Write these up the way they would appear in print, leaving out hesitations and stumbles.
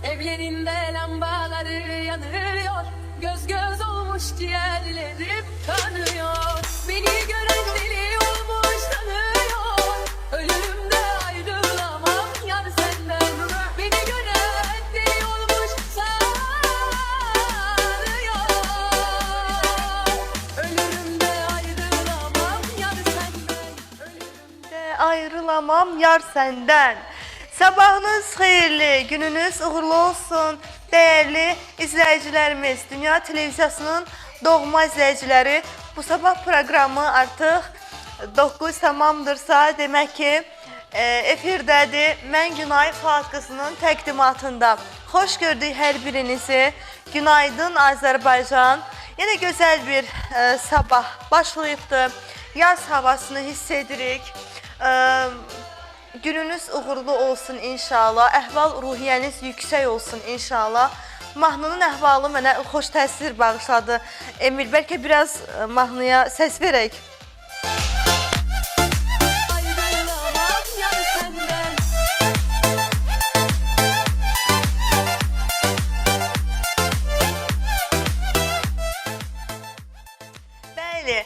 Evlerinde lambaları yanıyor, göz göz olmuş ciğerlerim kanıyor. Beni gören deli olmuş tanıyor, ölümde ayrılamam yar senden. Beni gören deli olmuş sanıyor, ölümde ayrılamam yar senden. Ölümde ayrılamam yar senden. Sabahınız xeyirli, gününüz uğurlu olsun. Değerli izləyicilərimiz, Dünya Televiziyasının doğma izləyiciləri, bu sabah proqramı artıq 9 tamamdırsa, demək ki, efirdədir. Mən Günay Fuad qızının təqdimatında. Xoş gördük hər birinizi. Günaydın Azərbaycan. Yenə gözəl bir sabah başlayıbdır. Yaz havasını hiss edirik. Gününüz uğurlu olsun inşallah. Əhval-ruhiyyəniz yüksək olsun inşallah. Mahnının əhvalı mənə xoş təsir bağışladı. Emil, bəlkə biraz mahnıya səs verək. Bəli,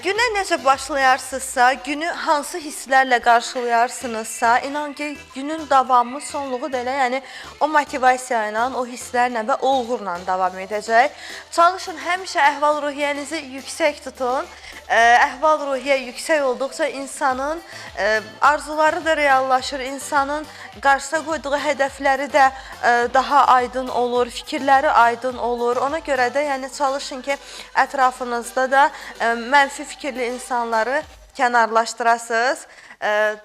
günə necə başlayarsınızsa, günü hansı hisslərlə qarşılayarsınızsa, inan ki, günün davamı, sonluğu da elə, yəni o motivasiya ilə, o hisslərlə və o uğurla davam edəcək. Çalışın, həmişə əhval-ruhiyyənizi yüksək tutun. Əhval-ruhiyyə yüksək olduqca insanın arzuları da reallaşır, insanın qarşısına qoyduğu hədəfləri də daha aydın olur, fikirləri aydın olur. Ona görə də yəni çalışın ki, ətrafınızda da mənfi fikirli insanları kənarlaşdırasınız,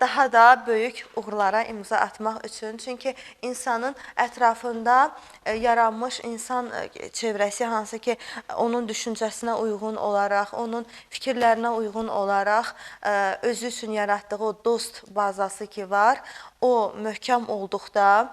daha da böyük uğurlara imza atmaq üçün. Çünki insanın ətrafında yaranmış insan çevrəsi, hansı ki, onun düşüncəsinə uyğun olaraq, onun fikirlərinə uyğun olaraq özü üçün yaratdığı o dost bazası ki var, o möhkəm olduqda,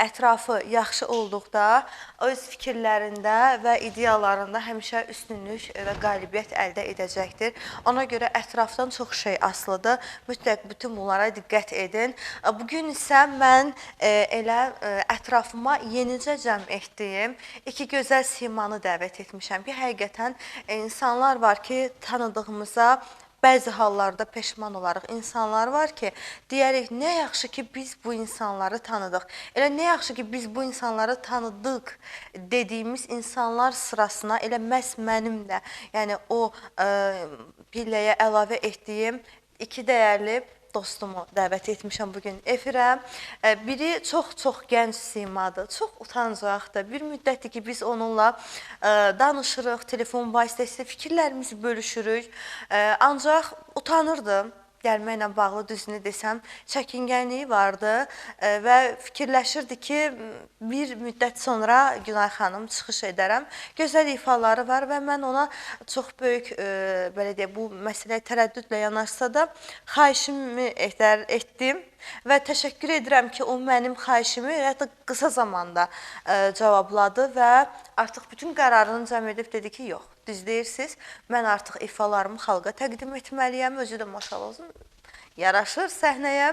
ətrafı yaxşı olduqda öz fikirlərində və ideyalarında həmişə üstünlük və qalibiyyət əldə edəcəkdir. Ona görə ətrafdan çox şey asılıdır. Mütləq bütün bunlara diqqət edin. Bugün isə mən elə ətrafıma yenicə cəm etdiyim iki gözəl simanı dəvət etmişəm ki, həqiqətən insanlar var ki, tanıdığımıza bəzi hallarda peşman olarıq. İnsanlar var ki, deyərik, nə yaxşı ki, biz bu insanları tanıdıq. Elə nə yaxşı ki, biz bu insanları tanıdıq dediyimiz insanlar sırasına elə məhz mənim də, yəni o pilləyə əlavə etdiyim iki dəyərli dostumu dəvət etmişəm bugün efirə. Biri çox gənc simadır, çox utancaqdır. Bir müddətdir ki, biz onunla danışırıq, telefon vasitəsilə fikirlərimizi bölüşürük. Ancaq utanırdım. Gəlməklə bağlı düzünü desəm, çəkingənliyi vardı və fikirləşirdi ki, bir müddət sonra Günay xanım çıxış edərəm. Gözəl ifaları var və mən ona çox böyük, belə deyək, bu məsələyə tərəddüdlə yanaşsa da xahişimi etdim və təşəkkür edirəm ki, o mənim xahişimi hətta qısa zamanda cavabladı və artıq bütün qərarını cəm edib dedi ki, yox. Düz deyirsiniz, mən artıq ifalarımı xalqa təqdim etməliyəm, özü də maşallah olsun, yaraşır səhnəyə.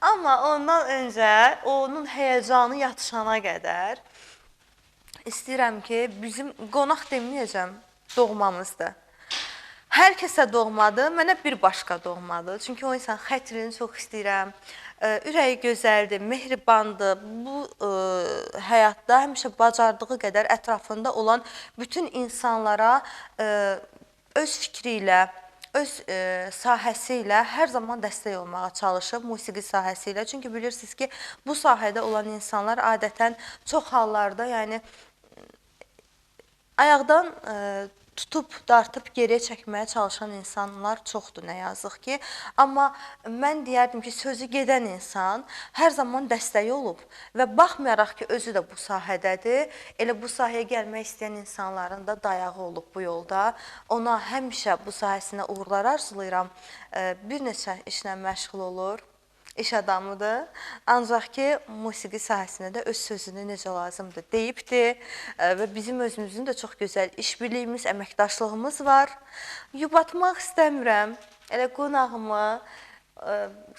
Amma ondan öncə, onun həyəcanı yatışana qədər istəyirəm ki, bizim qonaq deməyəcəm, doğmamızdır. Hər kəsə doğmadır, mənə bir başqa doğmadır. Çünki o insan xətrini çox istəyirəm, ürəyi gözəldir, mehribandır. Bu həyatda həmişə bacardığı qədər ətrafında olan bütün insanlara öz fikri ilə, öz sahəsi ilə hər zaman dəstək olmağa çalışıb, musiqi sahəsi ilə. Çünki bilirsiniz ki, bu sahədə olan insanlar adətən çox hallarda, yəni ayaqdan tutub, dartıb geriyə çəkməyə çalışan insanlar çoxdur, nə yazıq ki. Amma mən deyərdim ki, sözü gedən insan hər zaman dəstəyi olub və baxmayaraq ki, özü də bu sahədədir, elə bu sahəyə gəlmək istəyən insanların da dayağı olub bu yolda. Ona həmişə bu sahəsinə uğurlar arzulayıram. Bir neçə işlə məşğul olur. İş adamıdır. Ancaq ki, musiqi sahəsində də öz sözünü necə lazımdır deyibdir və bizim özümüzün də çox gözəl işbirliyimiz, əməkdaşlığımız var. Yubatmaq istəmirəm. Elə qonağımı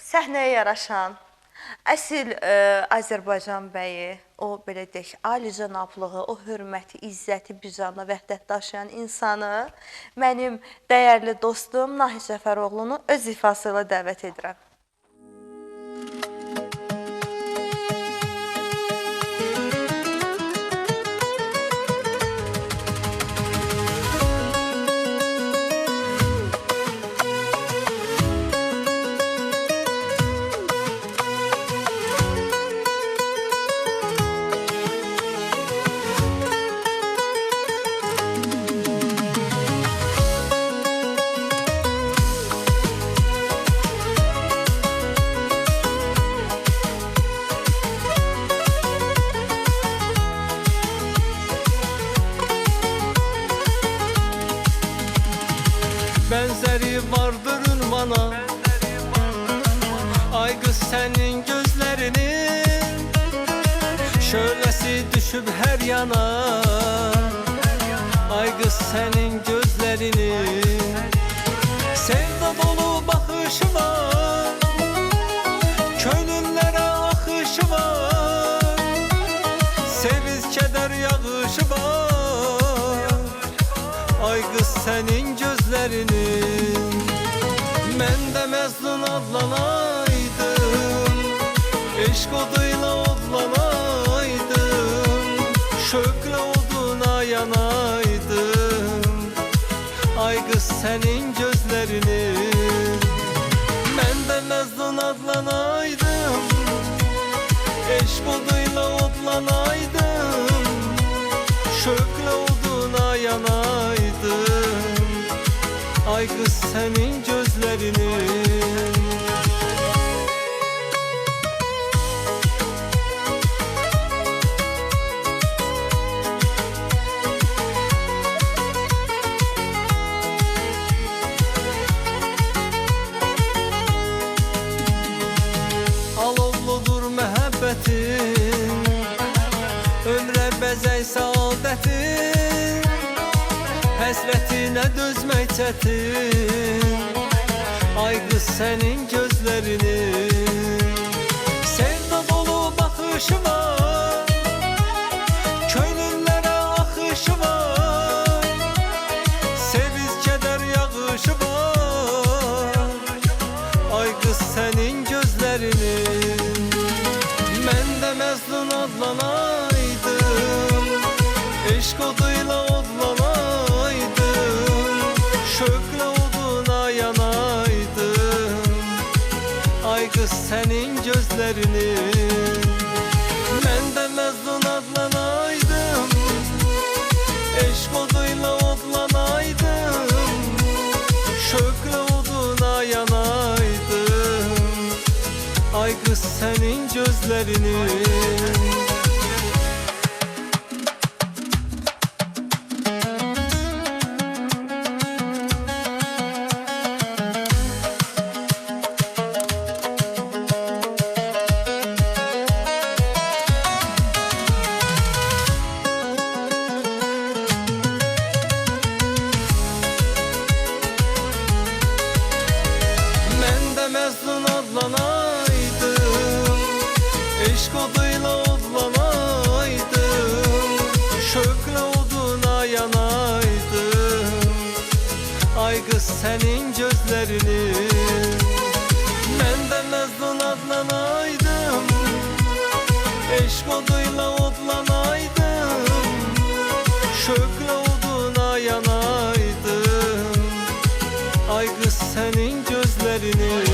səhnəyə yaraşan əsl Azərbaycan bəyi, o belə deyək, alicənablığı, o hörməti, izzəti bir canla vəhdət daşıyan insanı, mənim dəyərli dostum Nahid Cəfəroğlunu öz ifası ilə dəvət edirəm. Benzeri vardır ünvana, ay kız senin gözlerinin şölesi düşüp her yana, ay kız senin gözlerinin sevda dolu bakışı var, könüllere akışı var, seviz keder yağışı var, ay kız senin gözlerinin. Mən də məzlun adlanaydım, eşq oduyla odlanaydım, şövqlə oduna yanaydım, ay qız sənin gözlərinin. Mən də məzlun adlanaydım, eşq oduyla odlanaydım, şövqlə oduna yanaydım, ay kız senin gözlerinin. Alovludur məhəbbətin, ömrə bəzək saadətin, həsrətinə dözmək çətin, ay qız sənin gözlərinin. Sevda dolu baxışı var, könüllərə axışı var, seviz kədər yağışı var, ay qız sənin gözlərinin. Mən də məzlun adlanaydım, eşq oduyla odlanaydım, şövqlə oduna yanaydım, ay qız sənin gözlərinin. Mən də məzlun adlanaydım, eşq oduyla odlanaydım, şövqlə oduna yanaydım, ay qız sənin gözlərinin. Məzlun adlanaydım, eşq oduyla odlanaydım, şövqlə oduna yanaydım, ay qız sənin gözlərinin. Mən də məzlun adlanaydım, eşq oduyla odlanaydım, şövqlə oduna yanaydım, ay qız sənin gözlərinin.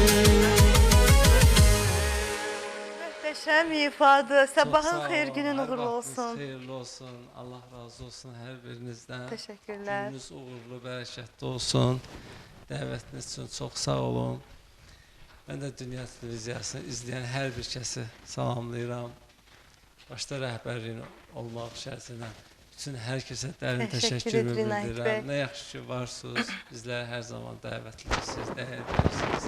Möhtəşəm ifadə. Çox Sabahın sağ xeyir, olun, günün hər uğurlu vaxtınız olsun. Xeyirli olsun. Allah razı olsun hər birinizdən. Təşəkkürlər. Gününüz uğurlu, bərəkətli olsun. Dəvətiniz üçün çox sağ olun. Mən də Dünya Televiziyasını izləyən hər bir kəsi salamlayıram. Başda rəhbərliyin olmaq şərtilə bütün hər kəsə dərin Təşəkkür təşəkkürümü edirik, Nahid bəy. bildirirəm. Nə yaxşı ki varsınız. Bizlərə hər zaman dəvətlisiniz, dəyər verirsiniz.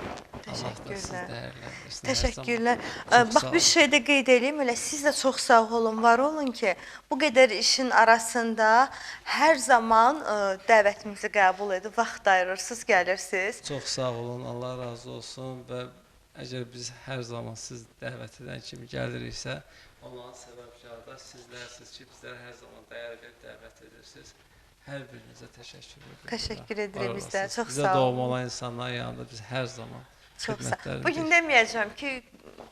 Allah da siz Təşəkkürlər. dəyərləndirsin. hər Təşəkkürlər. zaman. Çox Bax sağ bir olun. şey də qeyd edeyim, elə siz də çox sağ olun, var olun ki, bu qədər işin arasında hər zaman dəvətimizi qəbul edib vaxt ayırırsınız, gəlirsiniz. Çox sağ olun, Allah razı olsun və əgər biz hər zaman siz dəvət edən kimi gəliriksə, onların səbəbkarı da sizlərsiniz ki, bizlərə hər zaman dəyər verib dəvət edirsiniz. Hər birinizə təşəkkür edirəm. Təşəkkür edirik Var biz də, olasınız. çox Bizə sağ olun. doğma olan insanların yanında biz hər zaman Çox sağ. xidmətlərindeyiz. Bu gün deməyəcəm ki,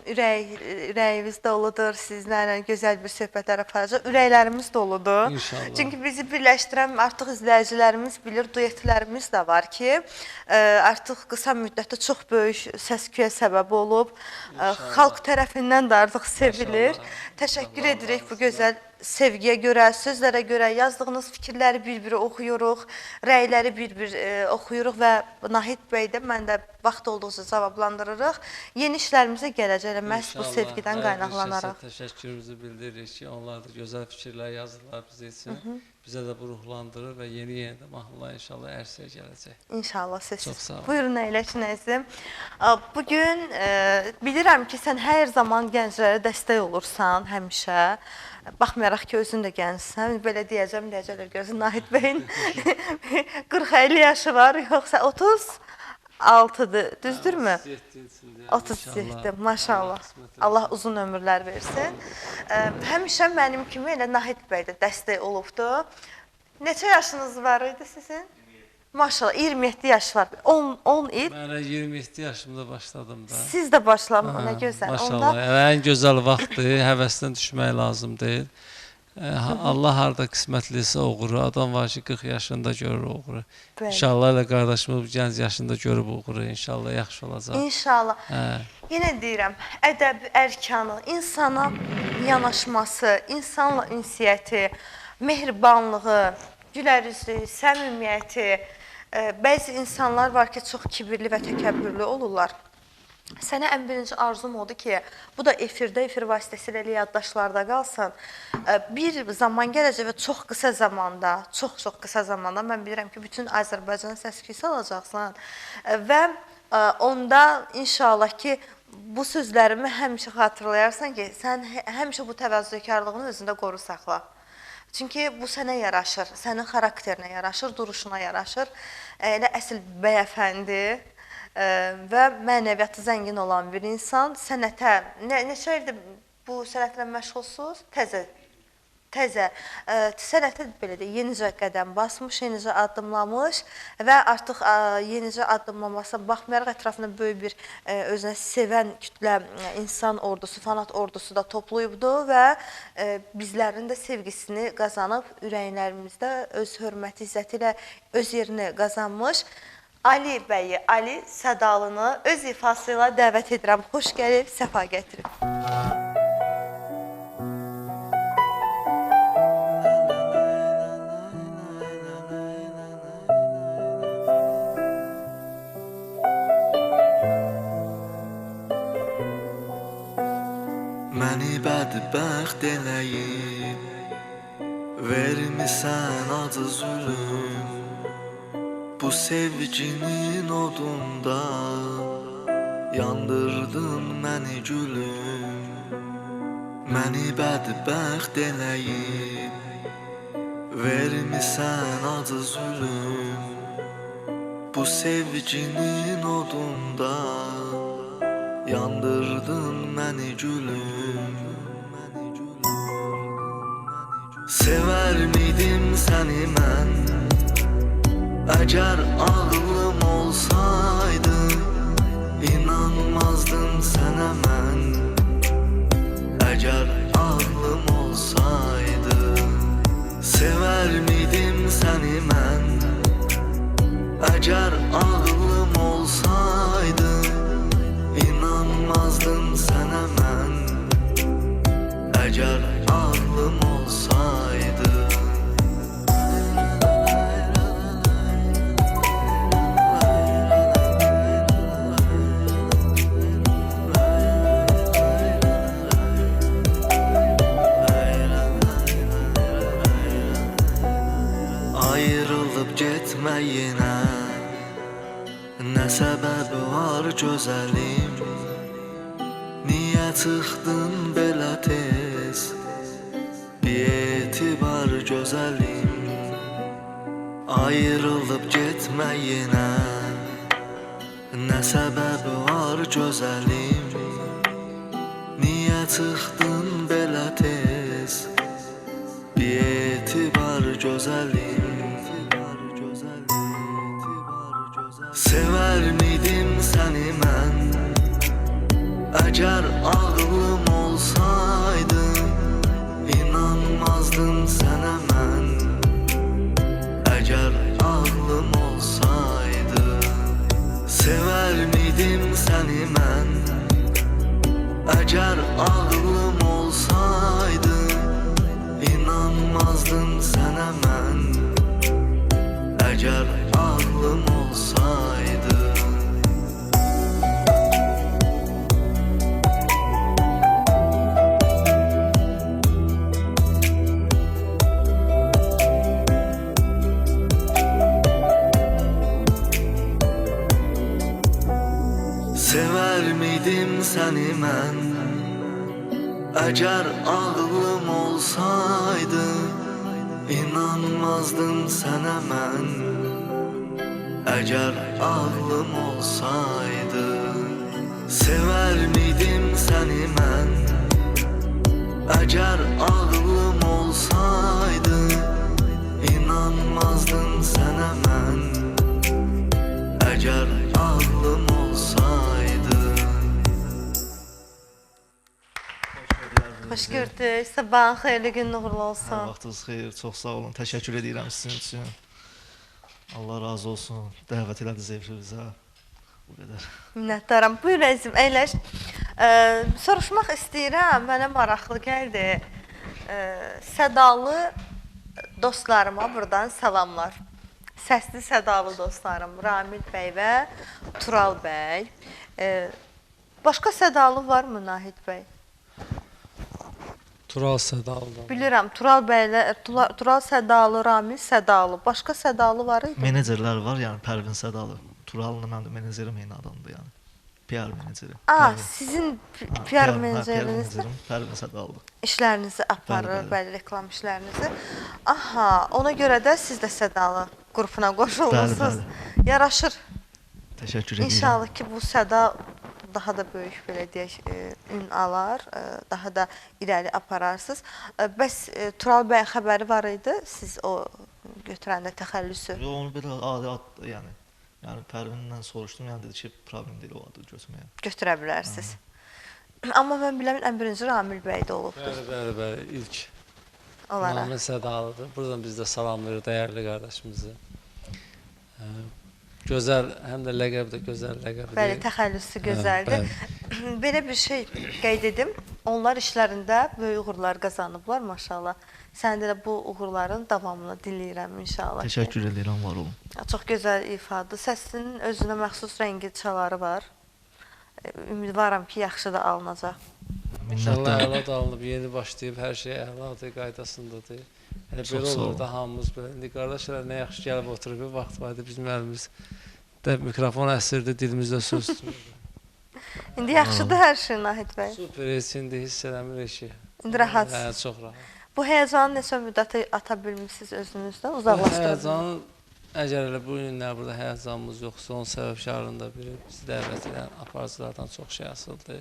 ürəyimiz doludur, sizlərlə gözəl bir söhbətlər aparacaq. Ürəklərimiz doludur. İnşallah. Çünki bizi birləşdirən artıq izləyicilərimiz bilir, duetlərimiz də var ki, artıq qısa müddətdə çox böyük səs-küyə səbəb olub. Xalq tərəfindən də artıq sevilir. Maşallah. Təşəkkür Allah edirik razı bu olsun. gözəl sevgiyə görə, sözlərə görə yazdığınız fikirləri bir-bir oxuyuruq, rəyləri bir-bir oxuyuruq və Nahid bəy də mən də vaxt olduqca cavablandırırıq. Yeni işlərimizə gələcək məhz bu İnşallah sevgidən hər bir qaynaqlanaraq. şəxsə təşəkkürümüzü bildiririk ki, onlar da gözəl fikirlər yazırlar bizə üçün. Bizə də bu ruhlandırır və yeni də mahnılar inşallah ərsəyə gələcək. İnşallah Çox sözsüz. sağ olun. Buyurun əyləşin əzizim. Bugün bilirəm ki, sən hər zaman gənclərə dəstək olursan, həmişə. Baxmayaraq ki, özün də gəncsən, belə deyəcəklər görürsən, Nahid bəyin 40-50 yaşı var, yoxsa 36-dır, düzdürmü? 37, maşallah. Allah uzun ömürlər versin. Həmişə mənim kimi elə Nahid bəy də dəstək olubdu. Neçə yaşınız var idi sizin? Maşallah, 27 yaş var, 10 il. Mən elə 27 yaşımda başladım da. Siz də başlamaq, nə gözəl. Maşallah, ən gözəl vaxtdır, həvəsdən düşmək lazım deyil. Allah harda qismətlisi uğuru, adam var ki 40 yaşında görür uğuru. Bəli. İnşallah elə qardaşımız gənc yaşında görüb uğuru, inşallah yaxşı olacaq. İnşallah. Hə. Yenə deyirəm, ədəb ərkanı, insana yanaşması, insanla ünsiyyəti, mehribanlığı, gülərüzlüyü, səmimiyyəti. Bəzi insanlar var ki, çox kibirli və təkəbbürlü olurlar. Sənə ən birinci arzum odur ki, bu da efir vasitəsilə elə yaddaşlarda qalsın. Bir zaman gələcək və çox qısa zamanda, çox qısa zamanda mən bilirəm ki, bütün Azərbaycana səs-küy alacaqsan və onda inşallah ki, bu sözlərimi həmişə xatırlayarsan ki, sən həmişə bu təvazökarlığını özündə qoru saxla. Çünki bu sənə yaraşır, sənin xarakterinə yaraşır, duruşuna yaraşır. Elə əsl bəyəfəndi və mənəviyyatı zəngin olan bir insan. Sənətə, neçə ildir bu sənətlə məşğulsuz? Təzə. Sənətə belə də yenicə qədəm basmış, yenicə addımlamış və artıq yenicə addımlamasına baxmayaraq ətrafında böyük bir özünə sevən kütlə insan ordusu, fanat ordusu da toplayıbdı və bizlərin də sevgisini qazanıb, ürəklərimizdə öz hörməti, izzəti ilə öz yerini qazanmış. Ali bəyi, Ali Sədalını öz ifası ilə dəvət edirəm. Xoş gəlib, səfa gətirib. Məni bədbəxt eləyib vermisən acı zülüm. Bu sevginin odunda yandırdın məni gülüm. Məni bədbəxt eləyib vermisən acı zülüm. Bu sevginin odunda yandırdın məni gülüm. Sever miydim səni mən? Əgər ağlım olsaydı, inanmazdım sənə mən. Əgər ağlım olsaydı, sever miydim səni mən? Əgər ağlım olsaydı, inanmazdım sənə mən. gözəlim Niyə çıxdın belə tez Etibar gözəlim Ayrılıb getməyinə Nə səbəb var gözəlim Niyə çıxdın belə tez Etibar gözəlim Sever miydim səni mən Əgər ağlım olsaydı İnanmazdım sənə mən Əgər ağlım olsaydı Sever miydim səni mən Əgər ağlım olsaydı İnanmazdım sənə mən Əgər ağlım olsaydı Sever miydim səni mən Əgər ağlım olsaydı İnanmazdım sənə mən Əgər ağlım olsaydı Sever miydim səni mən Əgər ağlım olsaydı İnanmazdım sənə mən Əgər ağlım olsaydı Xoş gördük. Sabahın xeyirli, günün uğurlu olsun. Hər vaxtınız xeyir, çox sağ olun. Təşəkkür edirəm sizin üçün. Allah razı olsun. Dəvət elədiniz evimizə. Bu qədər. Minnətdaram. Buyur əzizim, əyləş. Soruşmaq istəyirəm, mənə maraqlı gəldi. Sədalı dostlarıma buradan salamlar. Səsli sədalı dostlarım Ramil bəy və Tural bəy. Başqa sədalı varmı Nahid bəy? Tural Sədalı'dan. Bilirəm, Tural bəylə, Tural Sədalı, Ramil Sədalı. Başqa Sədalı var idi? Menecerlər var, yəni Pərvin Sədalı. Tural'la mənim də menecerim eyni adamdır, yəni. PR meneceri. Sizin PR meneceriniz Pərvin Sədalıdır. İşlərinizi aparır, bəli, reklam işlərinizi. Aha, ona görə də siz də Sədalı qrupuna qoşulmusunuz. Yaraşır. Təşəkkür edirəm. İnşallah ki, bu Səda daha da böyük, belə deyək, ün alar, daha da irəli apararsınız. Bəs Tural bəyin xəbəri var idi, siz o götürəndə təxəllüsü? Yox, onu belə adi addır, yəni. Yəni Pərvindən soruşdum, yəni dedi ki, problem deyil o adı götürməyə. Götürə bilərsiniz. Amma mən biləm, ən birinci Ramil bəydə olubdur. Bəli, ilk Olaraq. Ramil Sədalıdır. Buradan biz də salamlayırıq dəyərli qardaşımızı. Gözəl, həm də ləqəb də gözəl ləqəbdir. Bəli, təxəllüsü gözəldir. Belə bir şey qeyd edim. Onlar işlərində böyük uğurlar qazanıblar, maşallah. Sən də bu uğurların davamını diləyirəm inşallah. Təşəkkür edirəm, var olun. Çox gözəl ifadır. Səsinin özünə məxsus rəngi çaları var. Ümidvaram ki, yaxşı da alınacaq. İnşallah əla da alınıb, yeni başlayıb, hər şey əladır, qaydasındadır. Elə belə olur da hamımız belə. İndi qardaşlar nə yaxşı gəlib oturub, bir vaxt var idi bizim əlimizdə mikrofon əsirdi, dilimizdə söz tutmurdu. İndi yaxşıdır hər şey Nahid bəy. Super, indi hiss eləmirik ki. İndi rahatsınız. Çox rahat. Bu həyəcanı neçə müddət ata bilmişsiniz özünüzdən, uzaqlaşdırdınız? Həyəcanı, əgər elə bu günlər burada həyəcanımız yoxsa, onun səbəbkarında biri bizi dəvət edən aparıcılardan çox şey asıldı.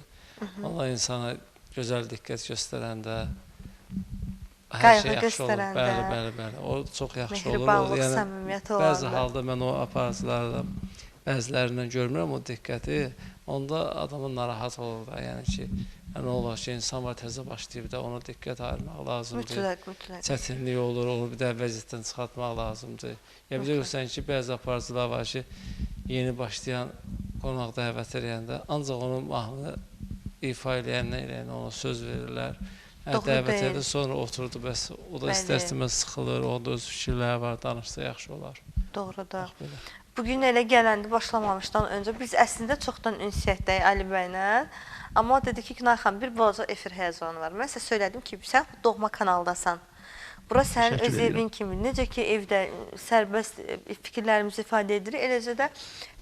Allah insana gözəl diqqət göstərəndə, hər şey yaxşı olur. Bəli. O çox yaxşı olur. Mehribanlıq, səmimiyyət olanda. Bəzi halda mən o aparıcılarda bəzilərindən görmürəm o diqqəti. Onda adamın narahat olur da. Yəni ki, nə olur ki, insan var təzə başlayıb da ona diqqət ayırmaq lazımdır. Mütləq. Çətinlik olur, onu bir də vəziyyətdən çıxartmaq lazımdır. Ya bilirsən ki, bəzi aparıcılar var ki, yeni başlayan qonaq dəvət edəndə ancaq onun mahnını ifa eləyəndən ona söz verirlər. Dəvət edir, sonra oturdu, bəs o da istər-istəməz sıxılır, o da öz fikirləri var, danışsa yaxşı olar. Doğrudur. Bugün elə gələndə başlamamışdan öncə biz əslində çoxdan ünsiyyətdəyik Ali bəylə. Amma dedi ki, Günay xanım, bir balaca efir həyəcanı var. Mən sizə söylədim ki, sən doğma kanaldasan. Bura sənin Təşəkkür öz edirəm. evin kimi. Necə ki evdə sərbəst fikirlərimizi ifadə edirik, eləcə də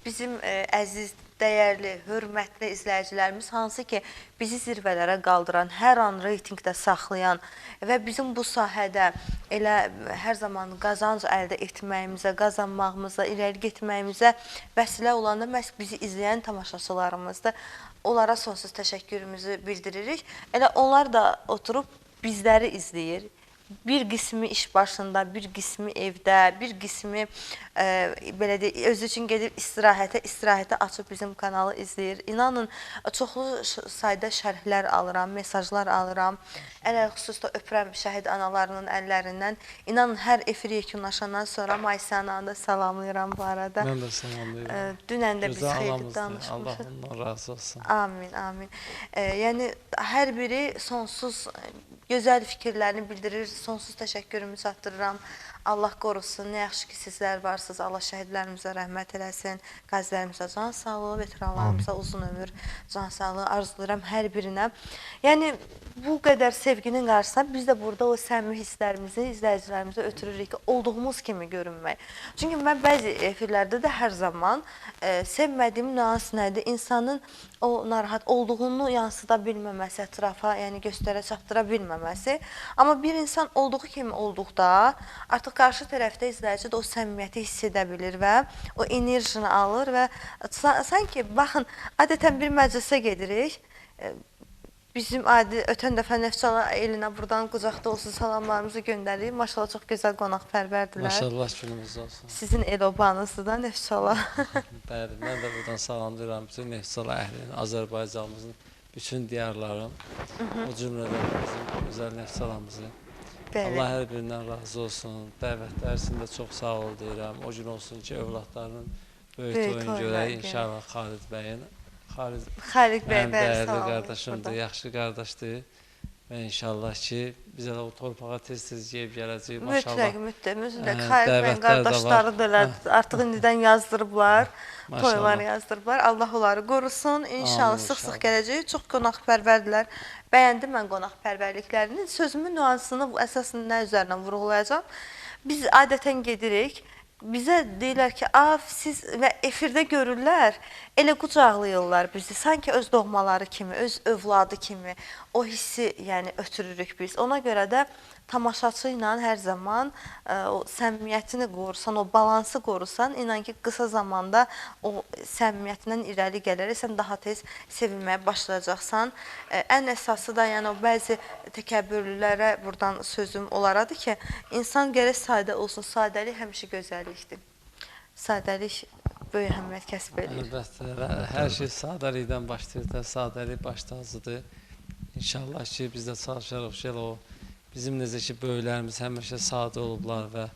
bizim əziz, dəyərli, hörmətli izləyicilərimiz hansı ki bizi zirvələrə qaldıran, hər an reytinqdə saxlayan və bizim bu sahədə elə hər zaman qazanc əldə etməyimizə, qazanmağımıza, irəli getməyimizə vəsilə olanda məhz bizi izləyən tamaşaçılarımızdır. Onlara sonsuz təşəkkürümüzü bildiririk. Elə onlar da oturub bizləri izləyir. Bir qismi iş başında, bir qismi evdə, bir qismi belə deyək, özü üçün gedib istirahətə açıb bizim kanalı izləyir. İnanın, çoxlu sayda şərhlər alıram, mesajlar alıram. Ələlxüsusda öpürəm şəhid analarının əllərindən. İnanın, hər efir yekunlaşandan sonra Maysananı da salamlayıram bu arada. Mən də salamlayıram. Dünən də biz Gözəl xeyli anamızdır. Allah danışmışıq. ondan razı olsun. Amin, amin. Yəni hər biri sonsuz gözəl fikirlərini bildirir, sonsuz təşəkkürümü çatdırıram. Allah qorusun, nə yaxşı ki sizlər varsınız. Allah şəhidlərimizə rəhmət eləsin, qazilərimizə can sağlığı, veteranlarımıza uzun ömür, can sağlığı arzulayıram hər birinə. Yəni bu qədər sevginin qarşısında biz də burada o səmimi hisslərimizi izləyicilərimizə ötürürük ki, olduğumuz kimi görünmək. Çünki mən bəzi efirlərdə də hər zaman sevmədiyim nüans nədir? İnsanın o narahat olduğunu yansıda bilməməsi, ətrafa, yəni göstərə çatdıra bilməməsi. Amma bir insan olduğu kimi olduqda artıq qarşı tərəfdə izləyici də o səmimiyyəti hiss edə bilir və o enerjini alır və sanki, baxın, adətən bir məclisə gedirik. Bizim adi ötən dəfə Neftçala elinə buradan qucaqda olsun salamlarımızı göndəririk. Maşallah çox gözəl qonaqpərvərdilər. Maşallah günümüz olsun. Sizin el-obanızdır da Neftçala. Bəli, mən də buradan salamlayıram bütün Neftçala əhlini, Azərbaycanımızın bütün diyarların, o cümlədən bizim gözəl Neftçalamızı. Allah hər birindən razı olsun. Dəvətlər üçün də çox sağ ol deyirəm. O gün olsun ki, övladlarının böyük oyun görək inşallah Xalid bəyin. Xalid bəy, mənim dəyərli qardaşımdır, yaxşı qardaşdır. Və inşallah ki, bizə də o torpağa tez-tez yeyib gələcək. Mütləq. Xalid bəyin qardaşları da elə artıq indidən yazdırıblar, toylar yazdırıblar. Allah onları qorusun. İnşallah sıx-sıx gələcək. Çox qonaqpərvərdirlər. Bəyəndim mən qonaqpərvərliklərini. Sözümün nüansını əsasında nə üzərinə vurğulayacağam. Biz adətən gedirik. Bizə deyirlər ki, siz və efirdə görürlər, elə qucaqlayırlar bizi, sanki öz doğmaları kimi, öz övladı kimi o hissi yəni ötürürük biz. Ona görə də tamaşaçı ilə hər zaman o səmimiyyətini qorusan, o balansı qorusan, inan ki, qısa zamanda o səmimiyyətindən irəli gələrək sən daha tez sevilməyə başlayacaqsan. Ən əsası da yəni o bəzi təkəbbürlülərə buradan sözüm olaradır ki, insan gərək sadə olsun, sadəlik həmişə gözəllikdir. Sadəlik böyük əhəmiyyət kəsb edir. Əlbəttə, hər şey sadəlikdən başlayır da, sadəlik baş tacıdır. İnşallah ki, biz də çalışarıq ki, o bizim necə ki, böyüklərimiz həmişə sadə olublar və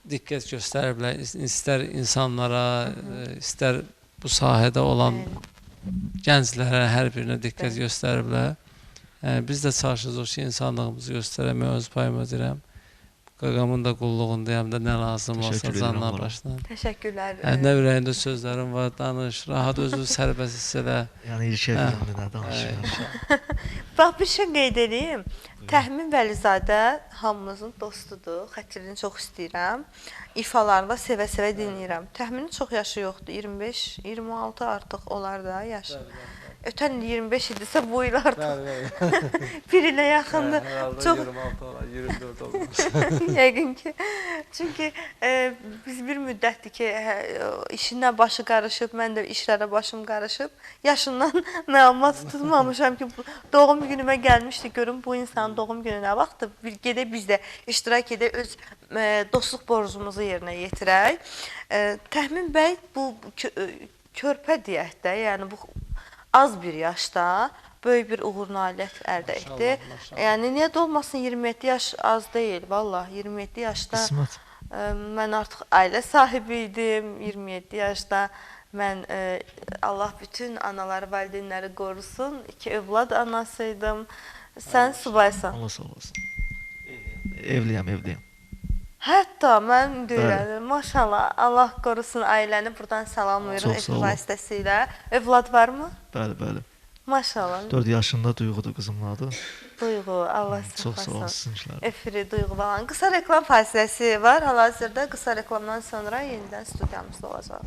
diqqət göstəriblər, istər insanlara, istər bu sahədə olan gənclərə, hər birinə diqqət göstəriblər. Biz də çalışırıq ki, insanlığımızı göstərəmək öz payıma deyirəm. Qaqamın da qulluğundayım da nə lazım olsa canla başla. Təşəkkürlər. Nə ürəyində sözlərim var, danış, rahat özünü sərbəst hiss elə. Yəni ilk evimdə nə danışıram. Bax, bir şey qeyd edeyim. Təhmin Vəlizadə hamımızın dostudur, xətrini çox istəyirəm. İfalarını da sevə-sevə dinləyirəm. Təxminin çox yaşı yoxdur, 25, 26 artıq olar da yaşı. Ötən 25 idisə bu il artıq bir ilə yaxındır. Çox 26 olar, 24 olmaz. Yəqin ki. Çünki biz bir müddətdir ki, işinə başı qarışıb, mən də işlərə başım qarışıb. Yaşından məlumat tutmamışam ki, doğum günümə gəlmişdi, görüm bu insanın doğum günü nə vaxtdır. Gedək biz də iştirak edək, öz dostluq borcumuzu yerinə yetirək. Təxmin bəy bu körpə deyək də, yəni bu az bir yaşda böyük bir uğur nailiyyət əldə etdi. Yəni, niyə də olmasın, 27 yaş az deyil, valla 27 yaşda mən artıq ailə sahibi idim, 27 yaşda mən Allah bütün anaları, valideynləri qorusun, 2 övlad anasıydım. Sən subaysan. Allah sağ olasın. Evliyəm. Hətta mən deyirəm, maşallah, Allah qorusun ailəni buradan salamlayırıq ev vasitəsilə. Övlad varmı? Bəli. Maşallah. 4 yaşında Duyğudur qızımın adı. Duyğu, Allah Çox sağ saxlasın. olsun işlər. Efiri Duyğu falan. Qısa reklam fasiləsi var. Hal-hazırda qısa reklamdan sonra yenidən studiyamızda olacaq.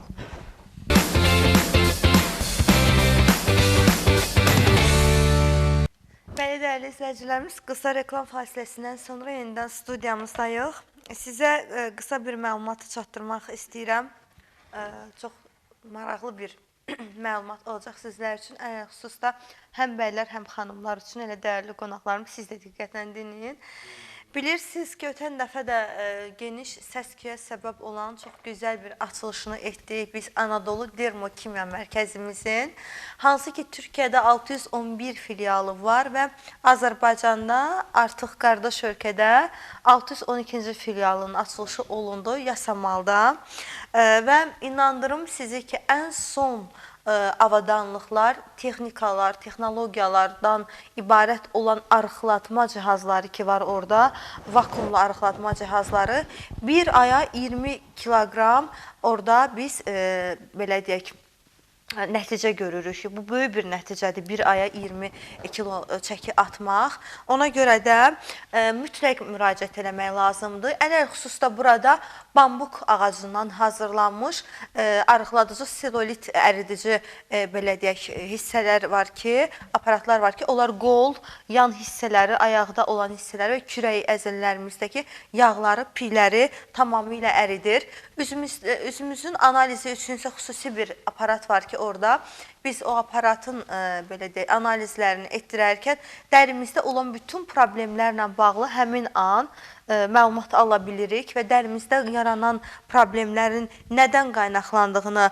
Bəli, dəyərli izləyicilərimiz, qısa reklam fasiləsindən sonra yenidən studiyamızdayıq. Sizə qısa bir məlumat çatdırmaq istəyirəm. Çox maraqlı bir məlumat olacaq sizlər üçün. Xüsusda həm bəylər, həm xanımlar üçün elə dəyərli qonaqlarım, siz də diqqətlə dinləyin. Bilirsiniz ki, ötən dəfə də geniş səs-küyə səbəb olan çox gözəl bir açılışını etdik biz Anadolu Dermokimya Mərkəzimizin. Hansı ki, Türkiyədə 611 filialı var və Azərbaycanda artıq qardaş ölkədə 612-ci filialının açılışı olundu Yasamalda. Və inandırım sizi ki, ən son avadanlıqlar, texnikalar, texnologiyalardan ibarət olan arıqlatma cihazları ki var orada, vakuumlu arıqlatma cihazları, bir aya 20 kiloqram orada biz belə deyək, nəticə görürük ki, bu böyük bir nəticədir, bir aya 20 kilo çəki atmaq. Ona görə də mütləq müraciət eləmək lazımdır. Ən xüsusda burada bambuk ağacından hazırlanmış arıqladıcı selulit əridici belə deyək, hissələr var ki, aparatlar var ki, onlar qol, yan hissələri, ayaqda olan hissələri və kürək əzələlərimizdəki yağları, piləri tamamilə əridir. Üzümüzün analizi üçünsə xüsusi bir aparat var ki, orada biz o aparatın belə deyək, analizlərini etdirərkən dərimizdə olan bütün problemlərlə bağlı həmin an məlumat ala bilirik və dərimizdə yaranan problemlərin nədən qaynaqlandığını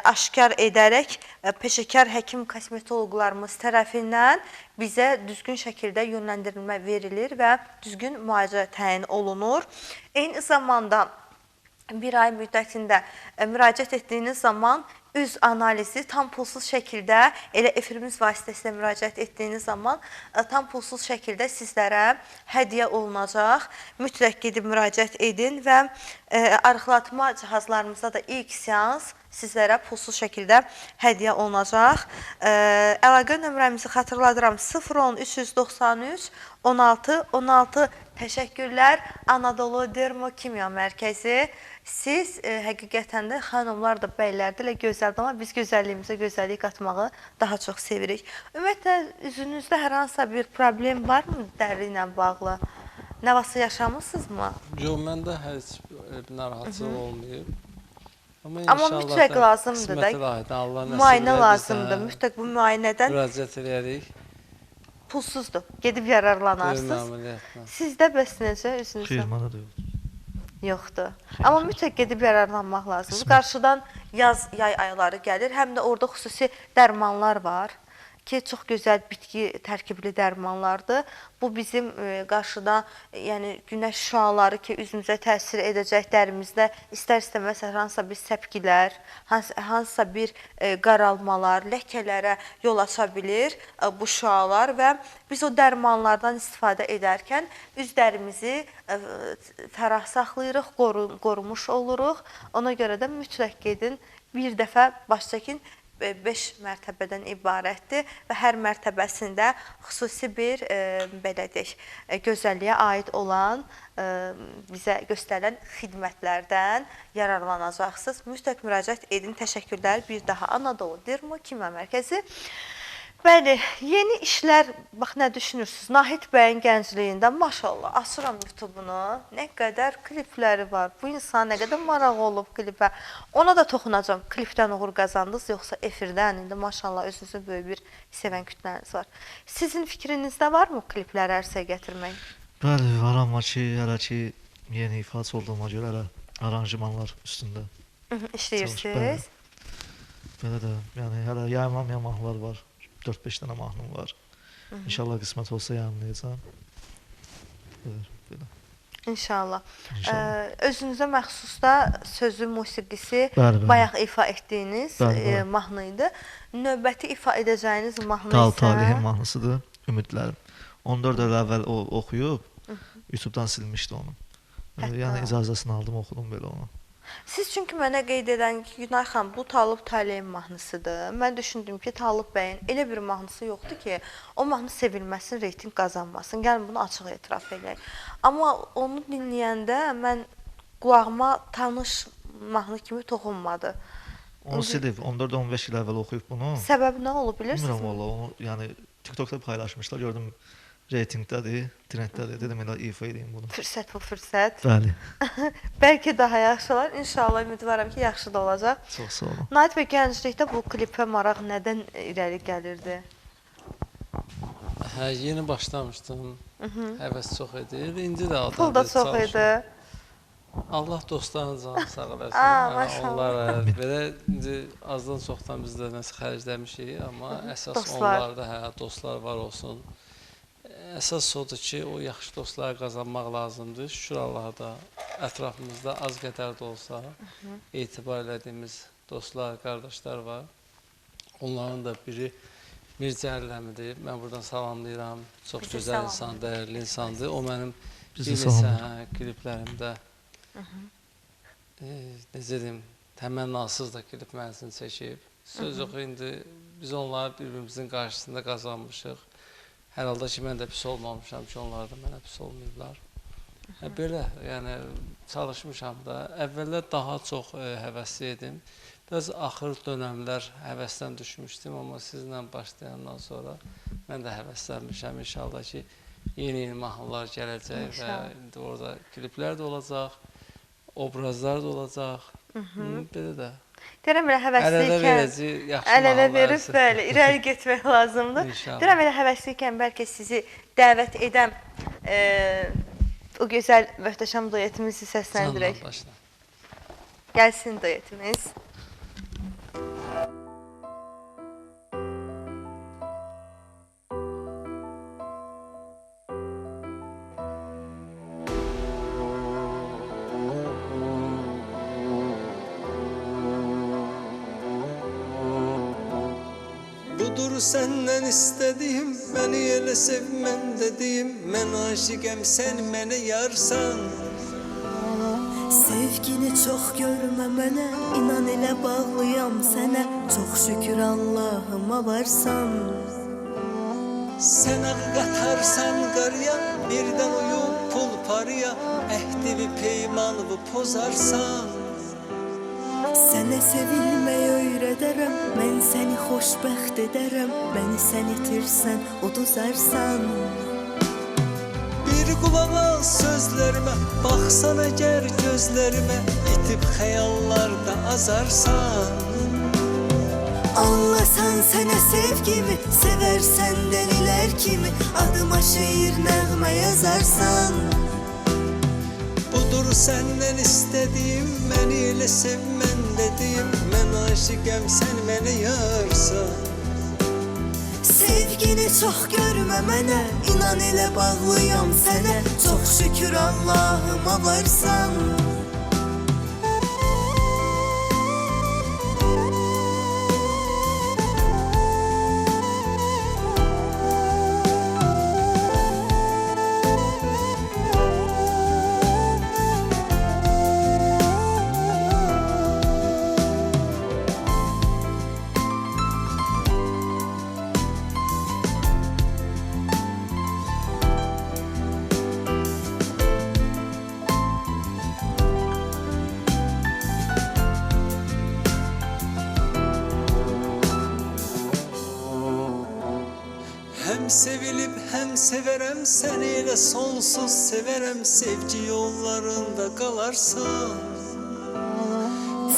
aşkar edərək peşəkar həkim kosmetoloqlarımız tərəfindən bizə düzgün şəkildə yönləndirilmə verilir və düzgün müalicə təyin olunur. Eyni zamanda bir ay müddətində müraciət etdiyiniz zaman üz analizi tam pulsuz şəkildə, elə efirimiz vasitəsilə müraciət etdiyiniz zaman tam pulsuz şəkildə sizlərə hədiyyə olunacaq. Mütləq gedib müraciət edin və arıqlatma cihazlarımızda da ilk seans sizlərə pulsuz şəkildə hədiyyə olunacaq. Əlaqə nömrəmizi xatırladıram, 010 393 16 16. Təşəkkürlər Anadolu Dermokimya Mərkəzi. Siz həqiqətən də xanımlar da, bəylər də elə gözəldir, amma biz gözəlliyimizə gözəllik qatmağı daha çox sevirik. Ümumiyyətlə, üzünüzdə hər hansısa bir problem varmı dəri ilə bağlı? Nə vaxtsa yaşamısınızmı? Yox, məndə heç bir narahatçılıq olmayıb. Amma mütləq lazımdır da, müayinə lazımdır. Mütləq bu müayinədən müraciət edərik. Pulsuzdur, gedib yararlanarsınız. Sizdə bəs necə üzünüzdə? Xeyr, da yox. Yoxdur. Amma mütləq gedib yararlanmaq lazımdır. Qarşıdan yaz, yay ayları gəlir. Həm də orada xüsusi dərmanlar var ki, çox gözəl bitki tərkibli dərmanlardır. Bu bizim qarşıda, yəni günəş şüaları ki, üzümüzə təsir edəcək dərimizdə istər-istəməz hansısa bir səpkilər, hansısa bir qaralmalar, ləkələrə yol aça bilir bu şüalar və biz o dərmanlardan istifadə edərkən üz dərimizi fərah saxlayırıq, qorumuş oluruq. Ona görə də mütləq gedin, bir dəfə baş çəkin. 5 mərtəbədən ibarətdir və hər mərtəbəsində xüsusi bir belə deyək, gözəlliyə aid olan bizə göstərilən xidmətlərdən yararlanacaqsınız. Mütləq müraciət edin. Təşəkkürlər bir daha Anadolu Dermokimya Mərkəzi. Bəli, yeni işlər, bax nə düşünürsünüz? Nahid bəyin gəncliyində, maşallah, açıram YouTube-unu, nə qədər klipləri var. Bu insan nə qədər maraq olub klipə. Ona da toxunacam, klipdən uğur qazandınız, yoxsa efirdən, indi maşallah özünüzü böyük bir sevən kütləniz var. Sizin fikrinizdə varmı klipləri ərsəyə gətirmək? Bəli, var, amma ki, hələ ki, yeni ifadə olduğuma görə hələ aranjmanlar üstündə işləyirsiniz. Belə də, yəni hələ yayınlamayan mahnılar var. 4-5 dənə mahnım var. İnşallah qismət olsa yayınlayacağam. İnşallah. Özünüzə məxsus da sözü, musiqisi bayaq ifa etdiyiniz mahnı idi. Növbəti ifa edəcəyiniz mahnı isə... Talihin mahnısıdır, Ümidlərim. 14 il əvvəl oxuyub, YouTube-dan silmişdi onu. Yəni icazəsini aldım, oxudum belə onu. Siz çünki mənə qeyd edən ki, Günay xanım, bu Talib Taleyin mahnısıdır. Mən düşündüm ki, Talib bəyin elə bir mahnısı yoxdur ki, o mahnı sevilməsin, reyting qazanmasın. Gəlin bunu açıq etiraf edək. Amma onu dinləyəndə mən qulağıma tanış mahnı kimi toxunmadı. Onu silib 14-15 il əvvəl oxuyub bunu. Səbəbi nə olub Bilmirəm bilirsiniz? valla onu yəni TikTokda paylaşmışlar. Gördüm reytingdədir, trenddədir. Dedim elə ifa edeyim bunu. Fürsət bu fürsət. Bəli. Bəlkə daha yaxşı olar. İnşallah ümidvaram ki, yaxşı da olacaq. Çox sağ olun. Nahid bəy, gənclikdə bu klipə maraq nədən irəli gəlirdi? Hə, yeni başlamışdım. Həvəs çox idi. İndi də adam Pul da çox idi. Allah dostlarının canı sağ eləsin. maşallah. Onlara belə indi azdan çoxdan biz də nəsə xərcləmişik, amma əsas Dostlar. onlarda dostlar var olsun. Əsas odur ki, o yaxşı dostları qazanmaq lazımdır. Şükür Allaha da ətrafımızda az qədər də olsa etibar elədiyimiz dostlar, qardaşlar var. Onların da biri Mircə Əlləmidir. Mən buradan salamlayıram. Çox Bizə gözəl salam. insan, dəyərli insandır. O mənim Biz bir də neçə salamlayırıq. kliplərimdə necə deyim, təmənnasız da klip mənzini çəkib. Söz yox, indi biz onları bir-birimizin qarşısında qazanmışıq. Hər halda ki, mən də pis olmamışam ki, onlar da mənə pis olmayıblar. Belə, yəni çalışmışam da. Əvvəllər daha çox həvəsli idim. Biraz axır dönəmlər həvəsdən düşmüşdüm, amma sizlə başlayandan sonra mən də həvəslənmişəm. İnşallah ki, yeni mahnılar gələcək və indi orada kliplər də olacaq, obrazlar da olacaq. Belə də. Deyirəm elə Əl-ələ həvəslikən, verəcək, yaxşı əl-ələ mahnılar verib, isə. bəli, irəli getmək lazımdır. İnşallah. Deyirəm elə həvəslikən bəlkə sizi dəvət edəm, o gözəl, möhtəşəm duetimizi səsləndirək. Canla başla. Gəlsin duetimiz. Budur senden istediğim, beni elə sev mən dediyim. Mən aşiqəm, sən mənə yarsan. Sevgini çox görmə mənə, inan elə bağlıyam sənə. Çox şükür Allahıma varsan. Sən ağ qatarsan qarıya, birdən uyub pul parıya. Əhdivi peymanımı pozarsan. Sənə sevilməyi öyrədərəm, mən səni xoşbəxt edərəm. Məni sən itirsən, uduzarsan. Bir qulaq al sözlərimə, baxsan əgər gözlərimə. İtib xəyallarda azarsan. Anlasan sənə sevgimi, sevərsən dəlilər kimi. Adıma şeir nəğmə yazarsan. Budur səndən istədiyim, məni elə sev mən dediyim. Mən aşiqəm, sən mənə yarsan. Sevgini çox görmə mənə, inan elə bağlıyam sənə. Çox şükür Allahıma varsan. Həm sevilib, həm sevərəm, səni elə sonsuz sevərəm. Sevgi yollarında qalarsan.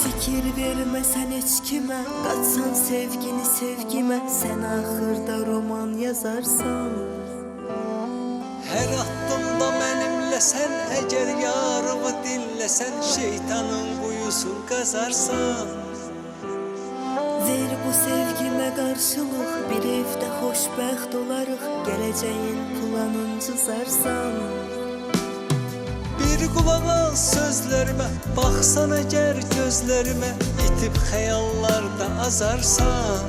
Fikir verməsən heç kimə, qaçsan sevgini sevgimə. Sən axırda roman yazarsan. Hər addımda mənimləsən, əgər yarımı dinləsən. Şeytanın quyusun qazarsan. Ver bu sevgimə qarşılıq, bir evdə xoşbəxt olarıq. Gələcəyin planını cızarsan. Bir qulaq al sözlərimə, baxsan əgər gözlərimə. İtib xəyallarda azarsan.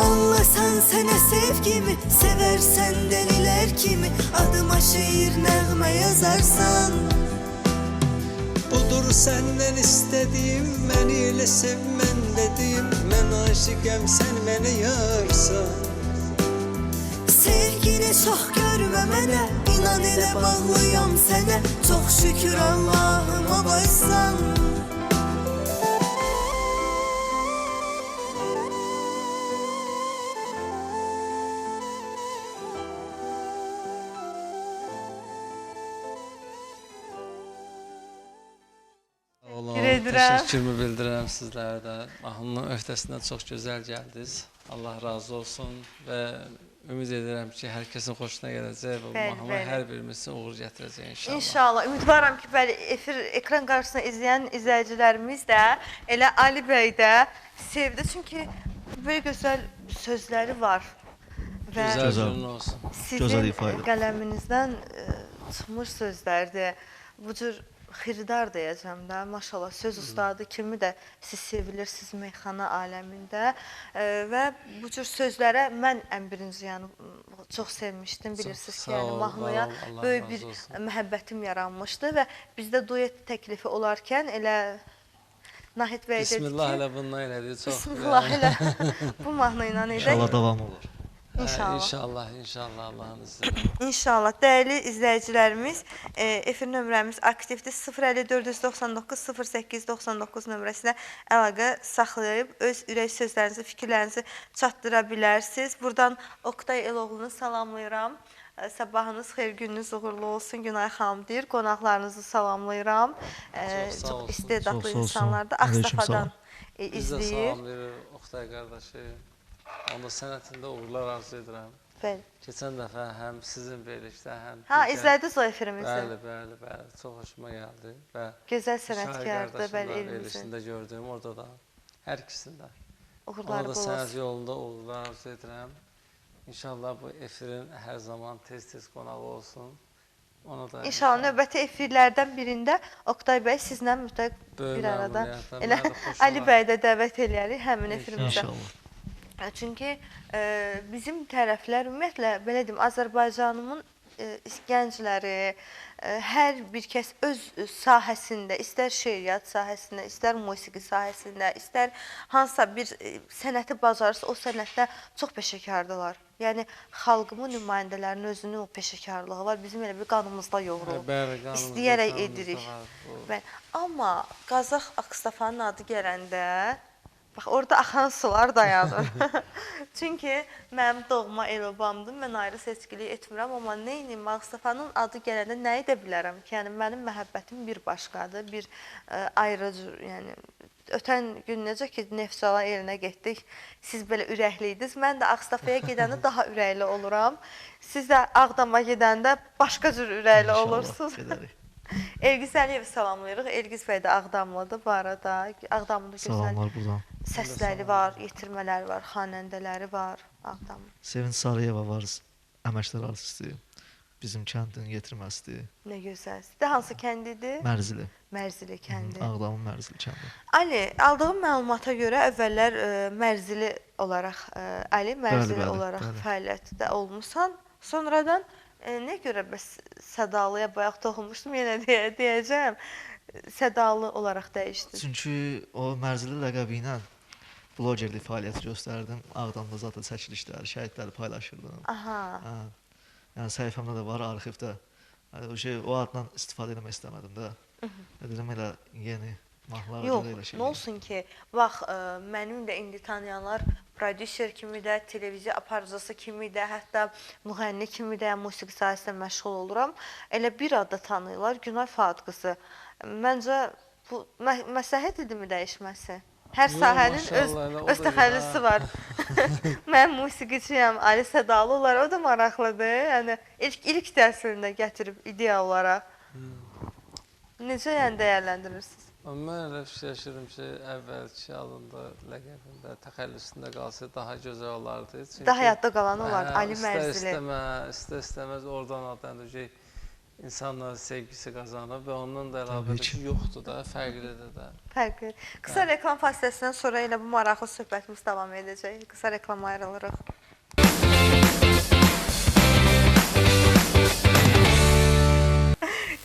Anlasan sənə sevgimi, sevərsən dəlilər kimi. Adıma şeir nəğmə yazarsan. Budur Budur senden istediğim, beni elə sevmən dediğim. Mən aşıqəm, sən mənə yarsan. Sevgini çox görmə mənə, inan elə bağlıyam sənə. Çox şükür Allahıma varsan. Sağ olun, Teşekkür edirəm. təşəkkürümü bildirirəm sizlərə də. Mahnının öhdəsindən çox gözəl gəldiniz. Allah razı olsun və ümid edirəm ki, hər kəsin xoşuna gələcək və bu Bəli, mahnı bəli. hər birimizin uğur gətirəcək inşallah. İnşallah. Ümidvaram ki, bəli, ekran qarşısında izləyən izləyicilərimiz də elə Ali bəy də sevdi. Çünki belə gözəl sözləri var. Və Gözəl Gözəl. günün olsun. Gözəl sizin ifadə. qələminizdən çıxmış sözlərdir. Bu cür xiridar deyəcəm də, maşallah söz ustadı kimi də siz sevilirsiniz meyxana aləmində və bu cür sözlərə mən ən birinci yəni çox sevmişdim, bilirsiniz ki, sağ yəni ol, mahnıya var ol, Allah böyük razı bir olsun. məhəbbətim yaranmışdı və bizdə duet təklifi olarkən elə Nahid bəy dedi Bismillah ki, elə bundan elədik. Çox Bismillah elə bu mahnı ilə edək. İnşallah davam olur. İnşallah. İnşallah, inşallah Allah'ın izniyle. İnşallah. Dəyərli izləyicilərimiz, efir nömrəmiz aktivdir. 05499 0899 nömrəsinə əlaqə saxlayıb öz ürək sözlərinizi, fikirlərinizi çatdıra bilərsiniz. Buradan Oktay Eloğlunu salamlayıram. Sabahınız xeyir, gününüz uğurlu olsun. Günay xanım deyir. Qonaqlarınızı salamlayıram. Çox sağ olsun. İstedadlı Çox sağ olsun. insanlar da Aleyküm Ağstafadan Biz də izləyir. salamlayırıq Oktay qardaşı. Onda sənətində uğurlar arzu edirəm. Bəli. Keçən dəfə həm sizin verilişdə, həm Ha, digər- izlədiniz o efirimizi. Bəli, bəli, bəli. Çox xoşuma gəldi və Gözəl Şahin sənətkardır, bəli, qardaşımla elimizin. verilişində gördüyüm orada da hər ikisində. Uğurlar Ona da bol sənət olsun. yolunda uğurlar arzu edirəm. İnşallah bu efirin hər zaman tez-tez qonağı olsun. Ona da İnşallah növbəti efirlərdən birində Oktay bəy sizlə mütləq Böyük bir arada məmnuniyyətlə, elə mənə də xoş Ali olar. bəy də dəvət eləyərik həmin efirimizə. İnşallah. Çünki bizim tərəflər ümumiyyətlə belə deyim Azərbaycanımın gəncləri hər bir kəs öz sahəsində, istər şeiriyyat sahəsində, istər musiqi sahəsində, istər hansısa bir sənəti bacarırsa, o sənətdə çox peşəkardırlar. Yəni xalqımın nümayəndələrinin özünün o peşəkarlığı var. Bizim elə bir qanımızda yoğrulub. Bəli, qanımızda, İstəyərək qanımızda edirik. var bu. Amma Qazax Ağstafanın adı gələndə bax orada axan sular dayanır. Çünki mənim doğma el-obamdır. Mən ayrı seçkilik etmirəm, amma neynim Ağstafanın adı gələndə nə edə bilərəm ki? Yəni mənim məhəbbətim bir başqadır, bir ayrı cür, yəni ötən gün necə ki Neftçala elinə getdik. Siz belə ürəkli idiniz. Mən də Ağstafaya gedəndə daha ürəkli oluram. Siz də Ağdama gedəndə başqa cür ürəkli İnşallah olursunuz. gedərik. Elgiz Əliyevi salamlayırıq. Elgiz bəy də Ağdamlıdır bu arada. Ağdamlı gözəl Salamlar buradan. səsləri var, yetirmələri var, xanəndələri var Ağdam. Sevinç Sarıyeva var, əməkdar artisti. Bizim kəndin yetirməsidir. Nə gözəldir. De hansı kəndidir? Mərzili. Mərzili kəndi. Ağdamın Mərzili kəndi. Ali, aldığım məlumata görə əvvəllər Mərzili olaraq Ali Mərzili bəli, olaraq bəli. fəaliyyətdə olmusan. Sonradan nə görə bəs Sədalıya bayaq toxunmuşdum, yenə deyəcəm. Sədalı olaraq dəyişdin. Çünki o Mərzili ləqəbi ilə blogerlik fəaliyyəti göstərdim. Ağdamda zaten çəkilişlər, şəhidləri paylaşırdım. Aha. Hə. Yəni səhifəmdə də var, arxivdə. Yəni, o addan istifadə etmək istəmədim də. Dedim elə yeni mahnılar Yox, elə şey. nə olsun ki, bax, mənim də indi tanıyanlar prodüser kimi də, televiziya aparıcısı kimi də, hətta müğənni kimi də, musiqi sahəsində məşğul oluram. Elə bir adda tanıyırlar, Günay Fuad qızı. Məncə bu məsləhət idimi dəyişməsi? Hər Yox, sahənin maşallah, elə o öz da təxəllüsü elə. var. Mən musiqiçiyəm, Ali Sədalı olar, o da maraqlıdır. Yəni ilk təsirində gətirib ideya olaraq. Necə yəni dəyərləndirirsiniz? Mən elə fikirləşirəm ki, əvvəlki adında, ləqəbində, təxəllüsündə qalsa daha gözəl olardı. Çünki Daha yadda qalan olar, Ali Mərzili. İstər-istəməz oradan adlandıracaq insanların sevgisi qazanıb və ondan da əlavə Təbii ki. ki, yoxdur da, fərqlidir də. Fərqli. Qısa reklam fasiləsindən sonra elə bu maraqlı söhbətimiz davam edəcək. Qısa reklama ayrılırıq.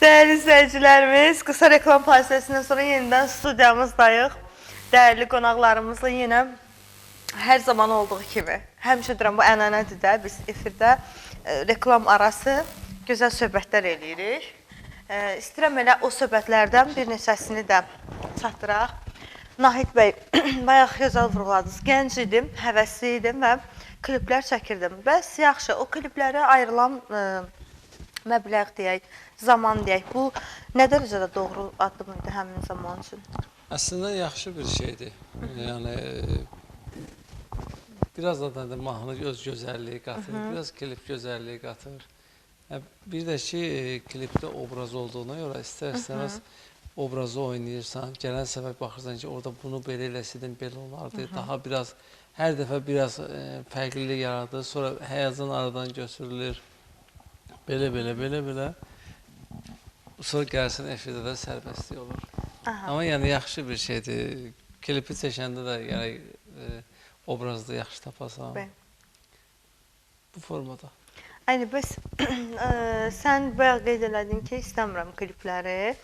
Değerli izləyicilərimiz, qısa reklam pasiyasından sonra yenidən studiyamızdayıq. Değerli qonaqlarımızla yenə hər zaman olduğu kimi, həmişə deyirəm, bu ənənədir də, biz efirdə reklam arası gözəl söhbətlər eləyirik. İstəyirəm elə o söhbətlərdən bir neçəsini də çatdıraq. Nahid bəy, bayaq gözəl vurğuladınız. Gənc idim, həvəsli idim və kliplər çəkirdim. Bəs yaxşı, o kliplərə ayrılan məbləğ deyək, zaman deyək, bu nə dərəcədə doğru addım idi həmin zaman üçün? Əslində yaxşı bir şeydir. Yəni biraz da mahnı öz gözəlliyi qatır, biraz klip gözəlliyi qatır. Bir də ki, klipdə obraz olduğuna görə istər-istəməz obrazı oynayırsan, gələn səfər baxırsan ki, orada bunu belə eləsəydin, belə olardı. Daha biraz, hər dəfə biraz fərqlilik yaradır, sonra həyəcan aradan götürülür. Belə. Sonra gəlsin efirdə də sərbəstlik olur. Amma yəni yaxşı bir şeydir. Klipi çəkəndə də gərək obrazda yaxşı tapasan. Bu formada. Aynı, bəs sən bayaq qeyd elədin ki, istəmirəm klipləri.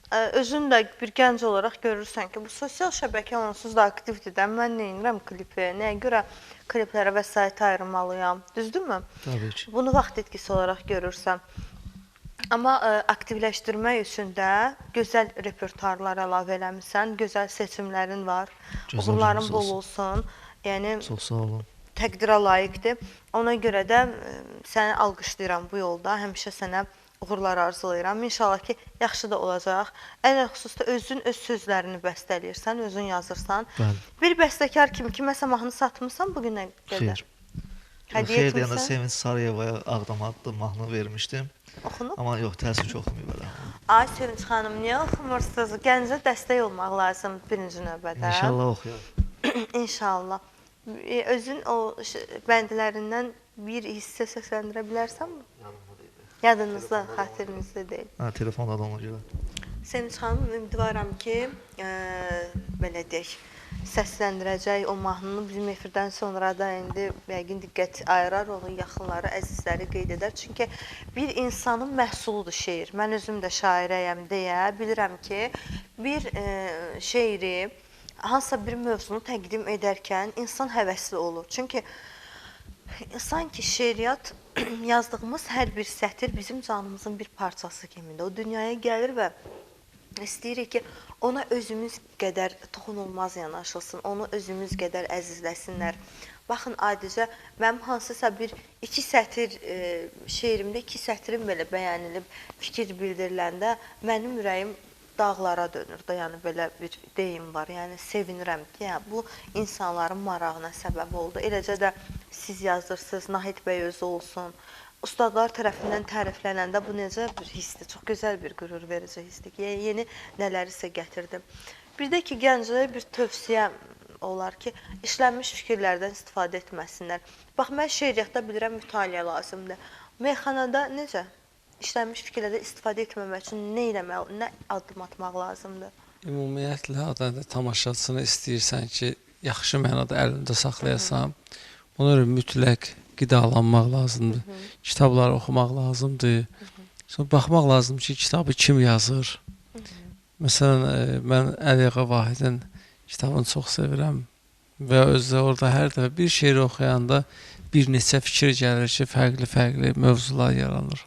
Özün də bir gənc olaraq görürsən ki, bu sosial şəbəkə onsuz da aktivdir də. Mən neyinirəm klipi, nəyə görə kliplərə vəsait ayırmalıyam, düzdürmü? Təbii ki. Bunu vaxt etkisi olaraq görürsən. Amma aktivləşdirmək üçün də gözəl repertuarlar əlavə eləmişsən, gözəl seçimlərin var, uğurların bol olsun. Yəni, çox sağ olun. Təqdirə layiqdir. Ona görə də səni alqışlayıram bu yolda, həmişə sənə uğurlar arzulayıram. İnşallah ki, yaxşı da olacaq. Ən xüsusda özün öz sözlərini bəstələyirsən, özün yazırsan. Bir bəstəkar kimi kiməsə mahnı satmısan bugünə qədər? Xeyr deyəndə Sevinç Sarıyevaya Ağdam adlı mahnı vermişdim. Oxunub? Amma yox, təəssüf ki, oxumayıb elə. Ay Sevinç xanım, niyə oxumursunuz? Gəncə dəstək olmaq lazımdır birinci növbədə. İnşallah oxuyaq. İnşallah. Özün o bəndlərindən bir hissə səsləndirə bilərsənmi? Yadınızda, xatirinizdə deyil. Telefonda da ona görə. Sevinç xanım, ümidvaram ki, belə deyək, səsləndirəcək o mahnını bizim efirdən sonra da indi yəqin diqqət ayırar, onun yaxınları, əzizləri qeyd edər. Çünki bir insanın məhsuludur şeir. Mən özüm də şairəyəm deyə bilirəm ki, bir şeiri, hansısa bir mövzunu təqdim edərkən insan həvəsli olur. Çünki sanki şeiriyyat yazdığımız hər bir sətir bizim canımızın bir parçası kimidir. O dünyaya gəlir və istəyirik ki, ona özümüz qədər toxunulmaz yanaşılsın, onu özümüz qədər əzizləsinlər. Baxın, adicə, mənim hansısa iki sətir şeirimdə iki sətrim belə bəyənilib, fikir bildiriləndə mənim ürəyim dağlara dönür da, yəni belə bir deyim var. Yəni sevinirəm ki, bu insanların marağına səbəb oldu. Eləcə də siz yazırsınız, Nahid bəy özü olsun. Ustadlar tərəfindən təriflənəndə bu necə bir hissdir, çox gözəl bir qürur verici hissdir ki, yeni nələrisə gətirdim. Bir də ki, gənclərə bir tövsiyə olar ki, işlənmiş fikirlərdən istifadə etməsinlər. Bax, mən şeiriyyatda bilirəm, mütaliə lazımdır. Meyxanada necə? İşlənmiş fikirlərdə istifadə etməmək üçün nə addım atmaq lazımdır? Ümumiyyətlə, tamaşaçını istəyirsən ki, yaxşı mənada əlində saxlayasan, ona görə mütləq qidalanmaq lazımdır. Kitabları oxumaq lazımdır. Sonra baxmaq lazımdır ki, kitabı kim yazır. Məsələn, mən Əliyağa Vahidin kitabını çox sevirəm və özdə orada hər dəfə bir şeiri oxuyanda bir neçə fikir gəlir ki, fərqli mövzular yaranır.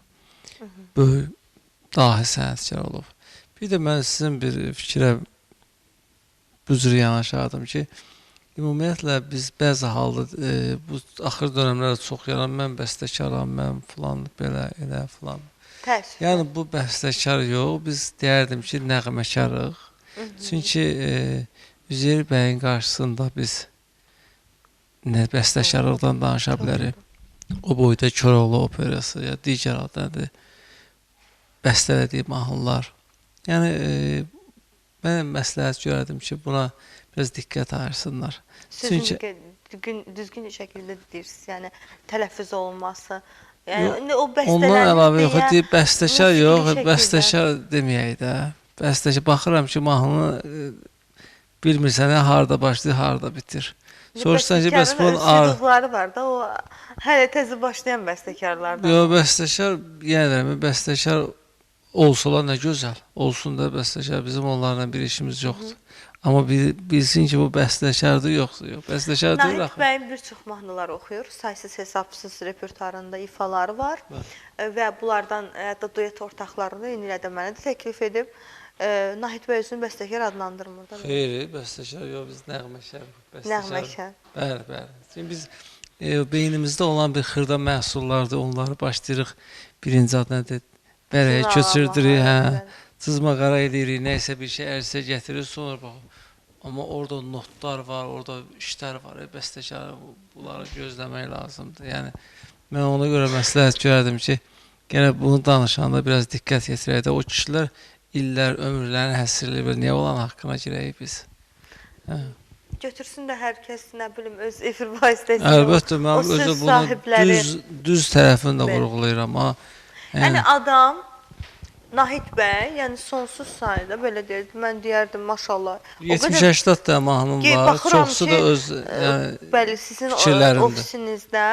Böyük dahi sənətkar olub. Bir də mən sizin bir fikrə bu cür yanaşardım ki, ümumiyyətlə biz bəzi halda bu axır dönəmlərdə çox yaran, mən bəstəkaram, mən filan, belə, elə filan. Təəssüf. Yəni bu bəstəkar yox, biz deyərdim ki, nəğməkarıq. Çünki Üzeyir bəyin qarşısında biz bəstəkarlıqdan danışa bilərik. O boyda Koroğlu operası ya digər adlardır. Bəstələdiyi mahnılar. Yəni, mən məsləhət görərdim ki, buna biraz diqqət ayırsınlar. Sözün düzgün şəkildə deyirsiniz, yəni tələffüz olunması. Yəni, o bəstələrin ondan əlavə yox, bəstəkar yox, bəstəkar deməyək də. Bəstəkar, baxıram ki, mahnını bilmirsən, harada başlayır, harada bitir. Soruşsan ki, bəs bunun üslubları var da, o hələ təzə başlayan bəstəkarlardan. Yox, bəstəkar, yəni bəstəkar olsalar nə gözəl. Olsun da bəstəkar, bizim onlarla bir işimiz yoxdur. Amma bilsin ki, bu bəstəkardır, yoxsa yox. Bəstəkar deyil Nahid axı. bəyin bir çox mahnılar oxuyur. Saysız hesabsız repertuarında ifaları var. Və bunlardan hətta duet ortaqlarını İnilə də mənə də təklif edib. Nahid bəy özünü bəstəkar adlandırmır da. Xeyri, bəstəkar yox, biz nəğməkar. Nəğməkar. Bəli, bəli. Çünki biz beynimizdə olan bir xırda məhsullardır, onları başlayırıq birinci ad nədir? Bərəyə köçürdürük, hə. Cızmaqara eləyirik, nəysə bir şey ərsə gətirir, sonra baxın. Amma orada notlar var, orada işlər var, bəstəkar bunları gözləmək lazımdır. Yəni, mən ona görə məsləhət görərdim ki, gərək bunu danışanda biraz diqqət yetirək də, o kişilər illər, ömürlərini həsrli bir niyə olan haqqına girəyik biz. Götürsün də hər kəs, nə bilim, öz efir vasitəsi. Əlbəttə, mən özü bunu düz tərəfini də vurğulayıram. Yəni, adam Nahid bəy, yəni sonsuz sayıda belə deyirdi, mən deyərdim, maşallah. 70-80 də mahnım var, çoxsu da öz bəli, sizin fikirlərində. ofisinizdə,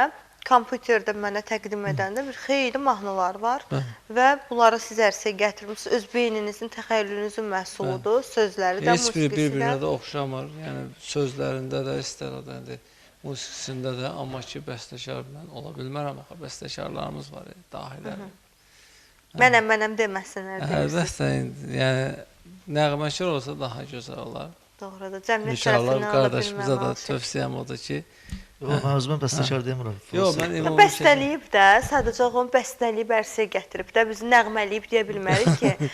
kompüterdə mənə təqdim edəndə bir xeyli mahnılar var və bunları siz ərsə gətirmişsiniz, öz beyninizin, təxəyyülünüzün məhsuludur, sözləri də, musiqisi də. Heç biri bir-birinə də oxşamır, yəni sözlərində də, istərədə, musiqisində də, amma ki, bəstəkar mən ola bilmərəm, axı, bəstəkarlarımız var, dahilər. Mənəm deməsinlər. Əlbəttə, yəni nəğməkar olsa daha gözəl olar. Doğrudur, cəmiyyət İnşallah tərəfindən ala qardaşımıza da bilməm. tövsiyəm odur ki, Yox, mən özümə bəstəkar demirəm. yox, mən ümumi Bəstələyib də, sadəcə onu bəstələyib ərsə gətirib də, bizi nəğmələyib deyə bilmərik ki.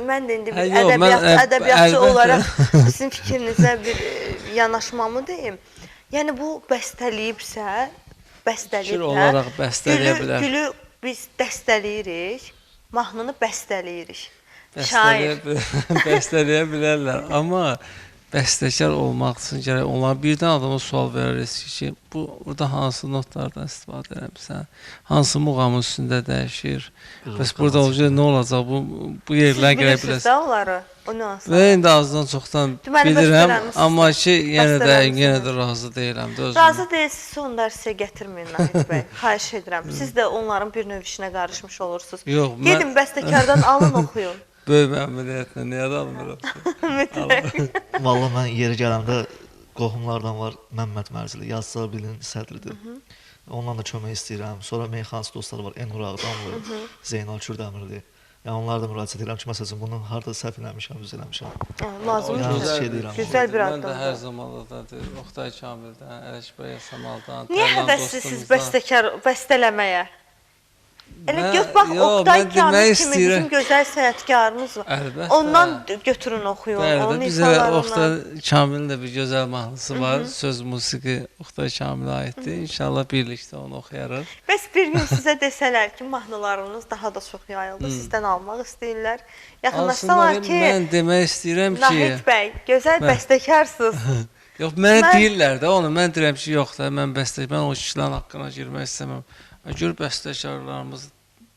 Mən də indi ədəbiyyatçı olaraq sizin fikrinizə bir yanaşmamı deyim. Yəni bu bəstələyibsə, fikir olaraq bəstələyə bilər. Gülü biz dəstələyirik, mahnını bəstələyirik. Şair. Bəstələyə bilərlər, amma bəstəkar olmaq üçün gərək onlar birdən adama sual verərik ki, burada hansı notlardan istifadə eləmirsən, hansı muğamın üstündə dəyişir, bəs burada nə olacaq, bu yerlərə gələ Siz bilirsiniz bilərsiniz. də onları, o nüansları. Və indi azdan çoxdan bilirəm, amma ki, yenə də razı deyiləm də özümə. Razı deyilsiniz, onu dərsə gətirməyin Nahid bəy, xahiş edirəm. Siz də onların bir növ işinə qarışmış olursunuz. Yox, Gedin bəstəkardan alın, oxuyun. Böyük məmnuniyyətlə, niyə də almıram? Vallahi mən yeri gələndə qohumlardan var Məmməd Mərzili, yazıçılar birliyinin sədridir. Ondan da kömək istəyirəm. Sonra meyxançı dostlar var, Enur Ağdamlı, Zeynal Kürdəmirli. Yəni onlara da müraciət edirəm ki, məsələn, bunu harda səhv eləmişəm, düz eləmişəm. Lazımdır. Gözəl bir Mən də hər addımdır. zaman da Oqtay Kamildən, Ələkbər Yasamaldan, Niyə Tərlan həvəslisiz dostumuzdan. bəstələməyə? Elə Mən- göz bax, yox, Oqtay mən demək Kamil kimi istəyirəm. bizim gözəl sənətkarımız var. Əlbəttə. Ondan götürün, oxuyun, Bəli, onun bizə Oqtay ifalarından. Kamilin də bir gözəl mahnısı var. Söz musiqi Oqtay Kamilə aiddir. İnşallah birlikdə onu oxuyarıq. Bəs bir gün sizə desələr ki, mahnılarınız daha da çox yayıldı, sizdən almaq istəyirlər. Yaxınlaşsalar Aslında ki, mən demək istəyirəm ki, Nahid bəy, gözəl bəstəkarsınız. yox, mənə Mən- deyirlər də onu. Mən deyirəm ki, yox da, mən o kişilərin haqqına girmək istəmirəm. Gör bəstəkarlarımız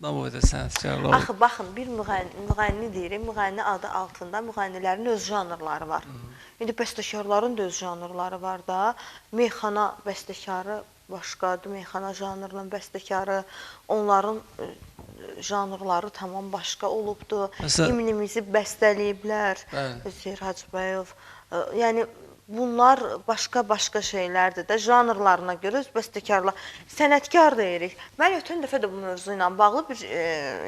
nə boyda sənətkarlar. Axı, baxın, bir müğənni deyirik, müğənni adı altında müğənnilərin öz janrları var. İndi bəstəkarların da öz janrları var da. Meyxana bəstəkarı başqadır, meyxana janrının bəstəkarı, onların janrları tamam başqa olubdur. Himnimizi bəstələyiblər, Zeyr Hacıbəyov. Yəni, bunlar başqa şeylərdir də, janrlarına görə öz bəstəkarlar. Sənətkar deyirik. Mən ötən dəfə də bu mövzu ilə bağlı bir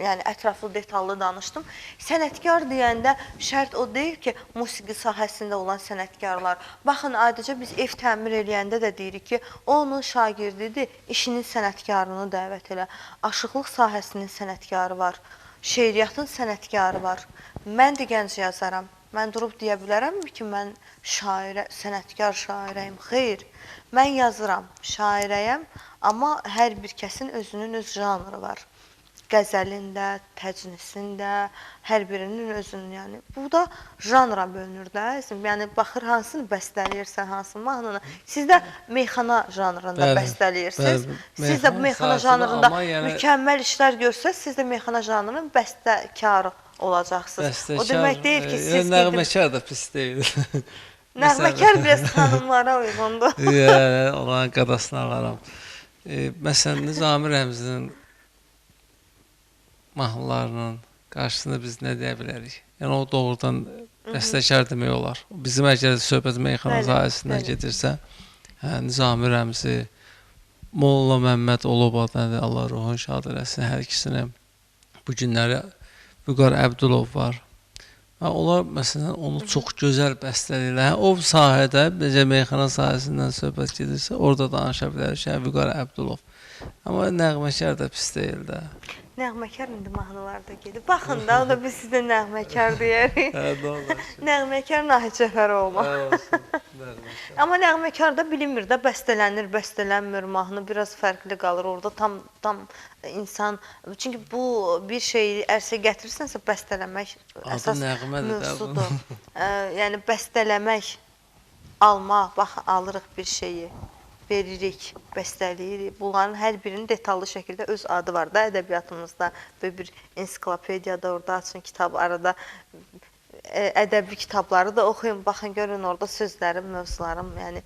yəni ətraflı, detallı danışdım. Sənətkar deyəndə şərt o deyil ki, musiqi sahəsində olan sənətkarlar. Baxın, adicə biz ev təmir eləyəndə də deyirik ki, o onun şagirdidir, işinin sənətkarını dəvət elə. Aşıqlıq sahəsinin sənətkarı var, şeiriyyatın sənətkarı var. Mən də gənc yazaram. Mən durub deyə bilərəmmi ki, mən sənətkar şairəyim? Xeyr, mən yazıram, şairəyəm, amma hər bir kəsin özünün öz janrı var. Qəzəlində, təcnisində, hər birinin özünün, yəni. Bu da janra bölünür də. Yəni, baxır, hansını bəstələyirsən, hansı mahnını. Siz də meyxana janrında bəstələyirsiniz. Siz də bu meyxana janrında mükəmməl işlər görsəz, siz də meyxana janrının bəstəkarı olacaqsınız. O demək deyil ki, siz nəğməkar da pis deyil. Nəğməkar biraz tanımlara uyğundur. Olan qadasını alaram. Məsələn, Nizami Rəmzinin mahnılarının, qarşısında biz nə deyə bilərik? Yəni o doğrudan bəstəkar demək olar. Bizim əgər söhbət meyxana Bəli, sahəsindən bəli. gedirsə, Nizami Rəmzi, Molla Məmməd Olobadan Allah ruhunu şad eləsin hər ikisini. Bu günləri Vüqar Əbdülov var. Və onlar məsələn onu çox gözəl bəstələyirlər. O sahədə necə meyxana sahəsindən söhbət gedirsə, orada danışa bilərik. Yəni Vüqar Əbdülov. Amma nəğməkar da pis deyil də. Nəğməkar indi mahnılarda gedir. Baxın da, o da biz sizə nəğməkar deyərik. Nə olur? Nəğməkar Nahid Cəfəroğlu. Amma nəğməkarda bilinmir də, bəstələnir, bəstələnmir, mahnı biraz fərqli qalır. Orada tam insan, çünki bu bir şeyi ərsə gətirirsənsə bəstələmək əsas nəğmədir də bu. mövzudur. Yəni bəstələmək, almaq, bax alırıq bir şeyi, veririk, bəstələyirik. Bunların hər birinin detallı şəkildə öz adı var da ədəbiyyatımızda. Böyle bir ensiklopediyada orada açın kitab, arada ədəbi kitabları da oxuyun, baxın, görün orada sözlərim, mövzularım, yəni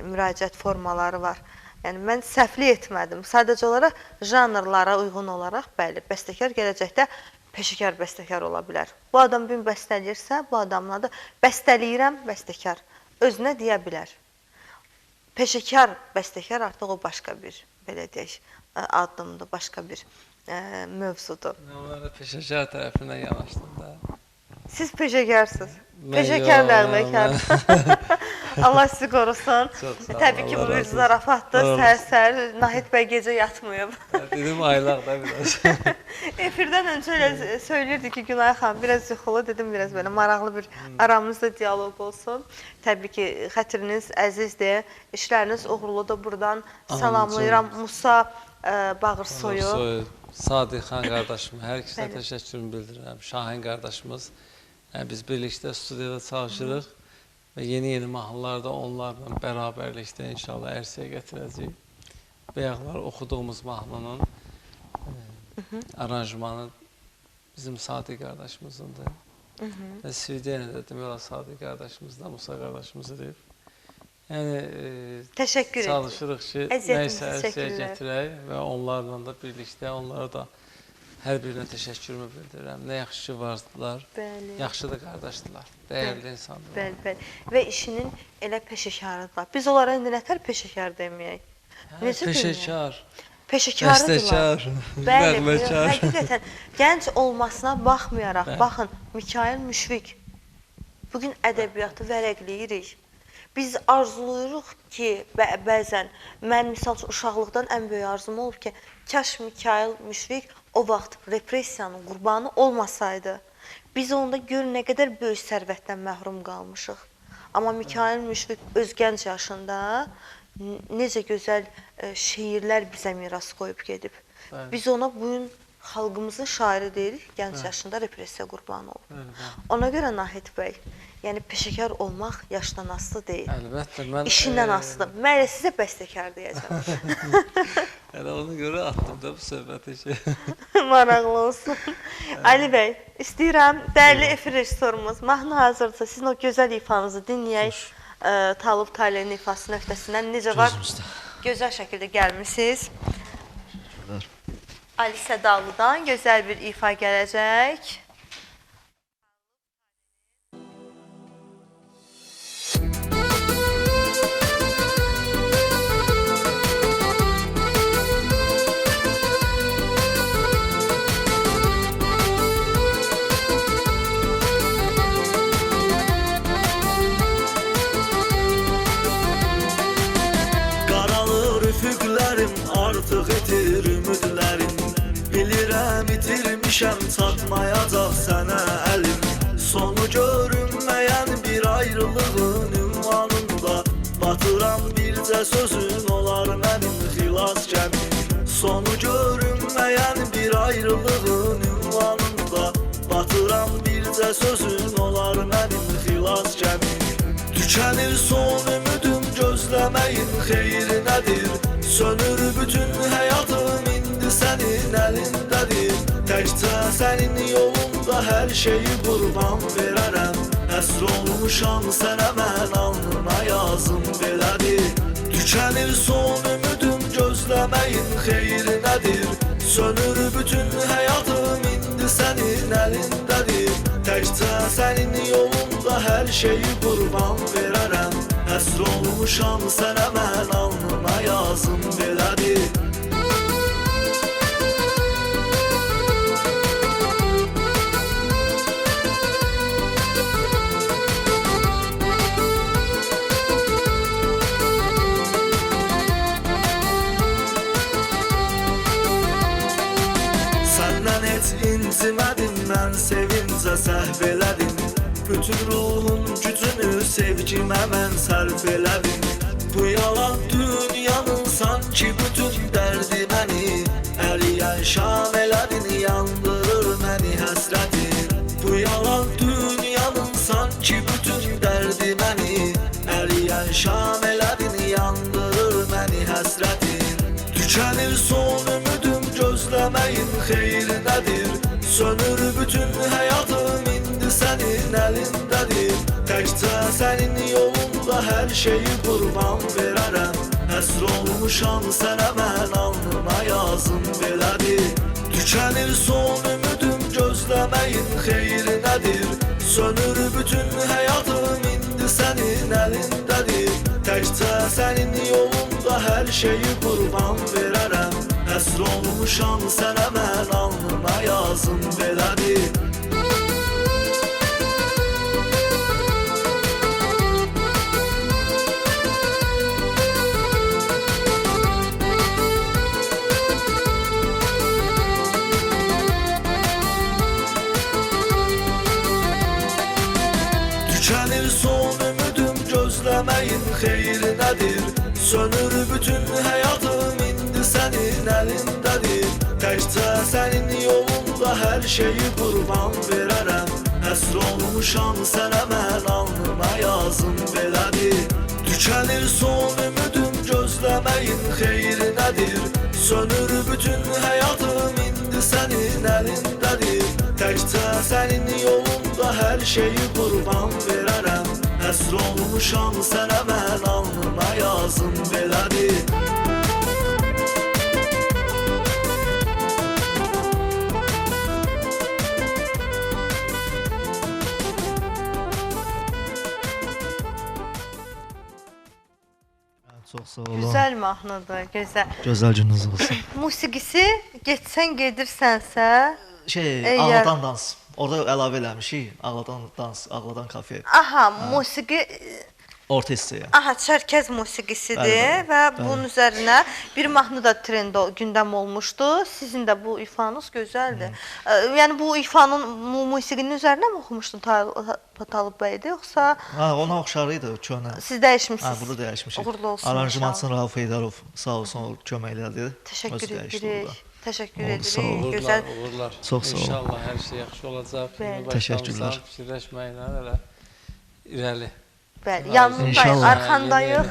müraciət formaları var. Yəni mən səhvlik etmədim. Sadəcə olaraq janrlara uyğun olaraq, bəli, bəstəkar gələcəkdə peşəkar bəstəkar ola bilər. Bu adam bir bəstələyirsə, bu adamın adı bəstələyirəm, bəstəkar özünə deyə bilər. Peşəkar bəstəkar artıq o başqa bir, belə deyək, addımdır, başqa bir mövzudur. Onlara peşəkar tərəfindən yanaşdım da. Siz peşəkarsınız. Mən Peşəkar yox, nəğməkar. Allah sizi qorusun. Çox sağ ol, Təbii ki, Allah bu bir razı olsun. zarafatdır. Sağ ol. Səhər-səhər Nahid bəy gecə yatmayıb. Dedim aylaq da biraz. Efirdən öncə elə söyləyirdi ki, Günay xanım biraz yuxulu, dedim biraz belə maraqlı bir aramızda dialoq olsun. Təbii ki, xətriniz əzizdir, işləriniz uğurludur. Buradan salamlayıram Musa Bağırsoyu. Sadiq xan qardaşım, hər ikisinə təşəkkürümü bildirirəm. Şahin qardaşımız. Yəni, biz birlikdə studiyada çalışırıq və yeni mahnılarda onlarla bərabərlikdə inşallah ərsəyə gətirəcəyik. Bayaqlar oxuduğumuz mahnının aranjmanı bizim Sadiq qardaşımızındır. Və Svidiyana da demək olar Sadiq qardaşımız da Musa qardaşımızı deyib. Yəni, Təşəkkür edirəm. çalışırıq ki, nəysə ərsəyə gətirək və onlarla da birlikdə, onlara da hər birinə təşəkkürümü bildirirəm. Nə yaxşı ki vardılar, yaxşı da qardaşdılar, dəyərli insandılar. Bəli, bəli. Və işinin elə peşəkarıdırlar. Biz onlara indi nətər peşəkar deməyək? Peşəkar, Peşəkarıdırlar. bəstəkar, Bəli, nəğməkar. həqiqətən gənc olmasına baxmayaraq, baxın, Mikail Müşfiq, bugün ədəbiyyatı vərəqləyirik. Biz arzulayırıq ki, bəzən, mən misal üçün uşaqlıqdan ən böyük arzum olub ki, kaş Mikail Müşfiq o vaxt repressiyanın qurbanı olmasaydı, biz onda gör nə qədər böyük sərvətdən məhrum qalmışıq. Amma Mikail Müşfiq öz gənc yaşında necə gözəl şeirlər bizə miras qoyub gedib. Biz ona bugün xalqımızın şairi deyirik, gənc yaşında repressiya qurbanı olub. Ona görə Nahid bəy, yəni peşəkar olmaq yaşdan asılı deyil. Əlbəttə, mən... İşindən asılı. Mən elə sizə bəstəkar deyəcəm. Elə ona görə atdım da bu söhbəti ki. Maraqlı olsun. Ali bəy, istəyirəm, dəyərli efir rejissorumuz, mahnı hazırsa sizin o gözəl ifanızı dinləyək. Talib Taleyin ifasının öhdəsindən necə var? Gözəl şəkildə gəlmişsiniz. Ali Sədalıdan gözəl bir ifa gələcək. Qaralır üfüqlərim, artıq itir ümidlərim. Bilirəm itirmişəm, çatmayacaq sənə əlim. Sonu görünməyən bir ayrılığın ünvanında batıram bircə sözün olar mənim xilas gəmim. Sonu görünməyən bir ayrılığın ünvanında batıram bircə sözün olar mənim xilas gəmim. Tükənir son ümidim, gözləməyin xeyri nədir? Sönür bütün həyatım indi sənin əlindədir. Təkcə sənin yolunda hər şeyi qurban verərəm. Əsr olmuşam sənə, mən alnına yazım belədir. Tükənir son ümidim, gözləməyin xeyri nədir? Sönür bütün hayatım indi senin elindədir. Təkcə sənin yolunda hər şeyi qurban verərəm. Əsr olmuşam sənə mən alnıma yazım belədir. Səndən heç incimədim, mən sevincə səhv elədim. Bütün ruhun gücünü sevgimə mən sərf elədim. Bu yalan dünyanın sanki bütün dərdi məni əriyən şam elədin, yandırır məni həsrətin. Bu yalan dünyanın sanki bütün dərdi məni əriyən şam elədin, yandırır məni həsrətin. Tükənir son ümidüm, gözləməyin xeyri nədir? Sönür bütün həyatım indi sənin əlindədir. Təkcə sənin yolunda hər şeyi qurban verərəm. Əsr olmuşam sənə mən alnıma yazım belədir. Tükənir son ümidüm, gözləməyin xeyri nədir? Sönür bütün həyatım indi sənin əlindədir. Təkcə sənin yolunda hər şeyi qurban verərəm. Əsr olmuşam sənə mən alnıma yazım belədir. Tükənir son ümidüm, gözləməyin xeyri nədir? Sönür bütün həyatım indi sənin əlindədir. Təkcə sənin yolunda hər şeyi qurban verərəm. Əsr olmuşam sənə mən alnıma yazım belədir. Tükənir son ümidüm, gözləməyin xeyri nədir? Sönür bütün həyatım indi sənin əlindədir. Təkcə sənin yolunda hər şeyi qurban verərəm. Əsr olmuşam sənə mən alnıma yazım belədir. Çox sağ olun. Gözəl mahnıdır, gözəl. Gözəl gününüz olsun. Musiqisi getsən gedirsənsə, Ağladan dans. Orada əlavə eləmişik. Ağladan dans, Ağladan kafe. aha, musiqi Orta hissəyə. Aha, Çərkəz musiqisidir Bəli, və bunun üzərinə bir mahnı da trend gündəm olmuşdu. Sizin də bu ifanız gözəldir. Yəni bu ifanın musiqinin üzərinə mi oxumuşdun Talib bəydə yoxsa Ona oxşar idi köhnə. siz dəyişmisiniz? Burada dəyişmişik. Uğurlu olsun. Aranjmançını Rauf Heydarov sağ olsun o kömək elədi. Təşəkkür Özü dəyişdi edirik. orada. Təşəkkür Oldu, sağ olun. edirik. Gözəl. Uğurlar. Çox sağ olun. İnşallah hər şey yaxşı olacaq. Bəli. Təşəkkürlər. Fikirləşməklə elə irəli. Bəli, yanındayıq, İnşallah. arxandayıq.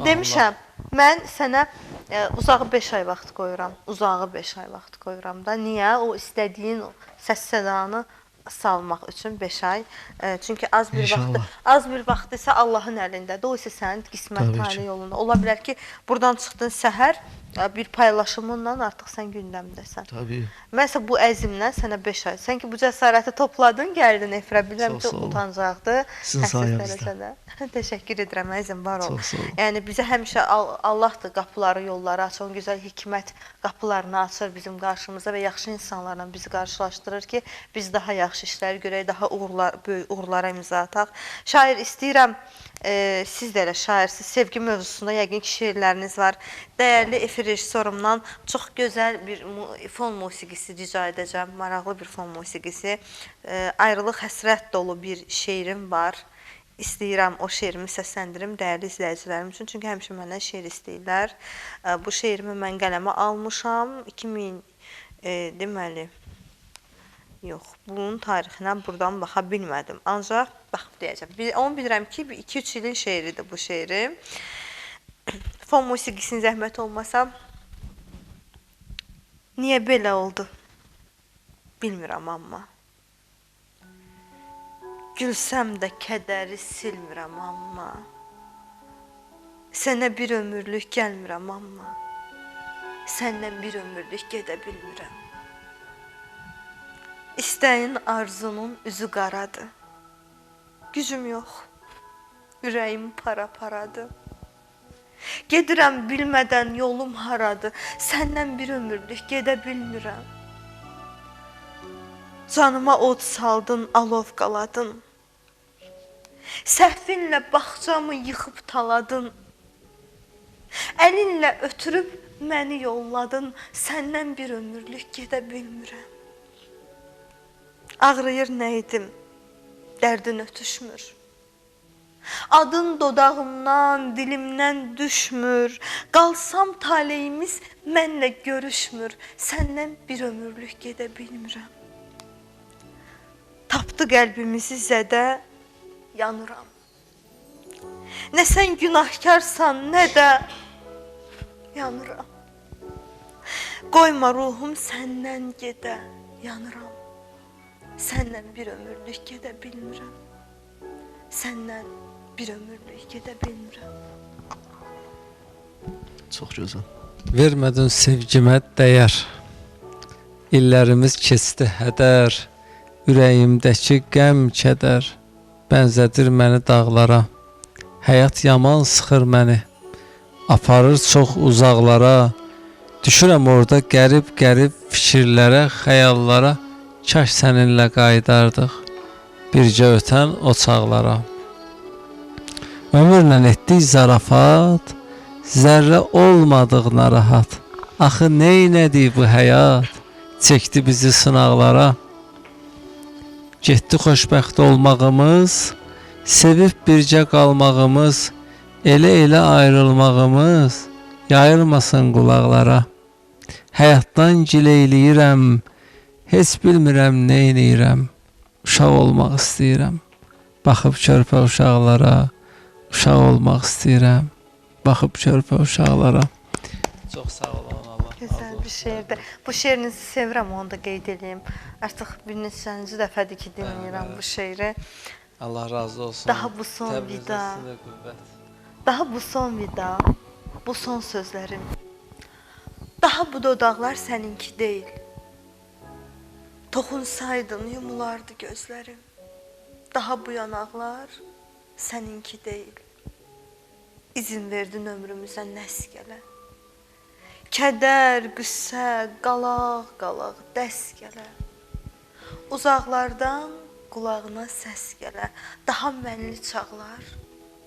Demişəm, mən sənə uzağı 5 ay vaxt qoyuram. Uzağı 5 ay vaxt qoyuram da. Niyə? O istədiyin səs-sədanı salmaq üçün 5 ay. Çünki az bir vaxt isə Allahın əlindədir. O isə sənin qismət tali yolunda. Ola bilər ki, buradan çıxdın səhər bir paylaşımınla artıq sən gündəmdəsən. Təbii. Mənsə bu əzmlə sənə 5 ay. Sən ki bu cəsarəti topladın, gəldin efirə. Bilirəm ki, utancaqdı. Sizin sayənizdə. Təşəkkür edirəm, əzim, var ol. Çox sağ olun. Yəni bizə həmişə Allahdır qapıları, yolları açır, güzel hikmət qapılarını açır bizim qarşımıza və yaxşı insanlarla bizi qarşılaşdırır ki, biz daha yaxşı işlər görək, daha böyük uğurlara imza ataq. Şair istəyirəm, siz də elə şairsiz, sevgi mövzusunda yəqin ki şeirləriniz var. Dəyərli efir rejissorumdan çox gözəl bir fon musiqisi rica edəcəm, maraqlı bir fon musiqisi. Ayrılıq həsrət dolu bir şeirim var. İstəyirəm o şeirimi səsləndirim dəyərli izləyicilərim üçün. Çünki həmişə məndən şeir istəyirlər. Bu şeirimi mən qələmə almışam. 2000 deməli yox, bunun tarixinə buradan baxa bilmədim. Ancaq baxıb deyəcəm. Onu bilirəm ki, 2-3 ilin şeiridir bu şeirim. Fon musiqisinin zəhmət olmasa niyə belə oldu? Bilmirəm amma. Gülsəm də kədəri silmirəm amma. Sənə bir ömürlük gəlmirəm amma. səndən bir ömürlük gedə bilmirəm. İstəyin arzunun üzü qaradır. Gücüm yox, ürəyim para-paradır. Gedirəm bilmədən yolum haradır, səndən bir ömürlük gedə bilmirəm. Canıma od saldın, alov qaladın. Səhvinlə bağçamı yıxıb taladın. Əlinlə ötürüb məni yolladın, səndən bir ömürlük gedə bilmirəm. Ağrıyır nə idim, dərdin ötüşmür. Adın dodağımdan, dilimdən düşmür. Qalsam taleyimiz mənlə görüşmür. Səndən bir ömürlük gedə bilmirəm. Tapdı qəlbimizi zədə, yanıram. Nə sən günahkarsan, nə də yanıram. Qoyma ruhum səndən gedə, yanıram. Səndən bir ömürlük gedə bilmirəm. Səndən bir ömürlük gedə bilmirəm. Çox gözəl. Vermədin sevgimə dəyər. İllərimiz keçdi hədər. Ürəyimdəki qəm kədər bənzədir məni dağlara. Həyat yaman sıxır məni. Aparır çox uzaqlara. Düşürəm orada qərib-qərib fikirlərə, xəyallara. Kaş səninlə qayıdardıq bircə ötən o çağlara. Ömürlə etdik zarafat, zərrə olmadıq narahat. Axı neynədi bu həyat, çəkdi bizi sınaqlara. Getdi xoşbəxt olmağımız, sevib bircə qalmağımız, elə ayrılmağımız yayılmasın qulaqlara. Həyatdan gileyləyirəm, heç bilmirəm neynəyirəm. Uşaq olmaq istəyirəm. Baxıb körpə uşaqlara. Uşaq olmaq istəyirəm. Baxıb körpə uşaqlara. Çox sağ olun Allah. Gözəl bir şeirdir. Bu şeirinizi sevirəm, onu da qeyd edeyim. Artıq bir neçənci dəfədir ki dinləyirəm bu şeiri. Allah razı olsun. Daha bu son vida. Daha bu son vida. Bu son sözlərim. Daha bu dodaqlar səninki deyil. Toxunsaydın yumulardı gözlərim. Daha bu yanaqlar səninki deyil. İzin verdin ömrümüzə nəsgələ. Kədər, qüssə, qalaq-qalaq dəst gələ. Uzaqlardan qulağına səs gələ. Daha mənli çağlar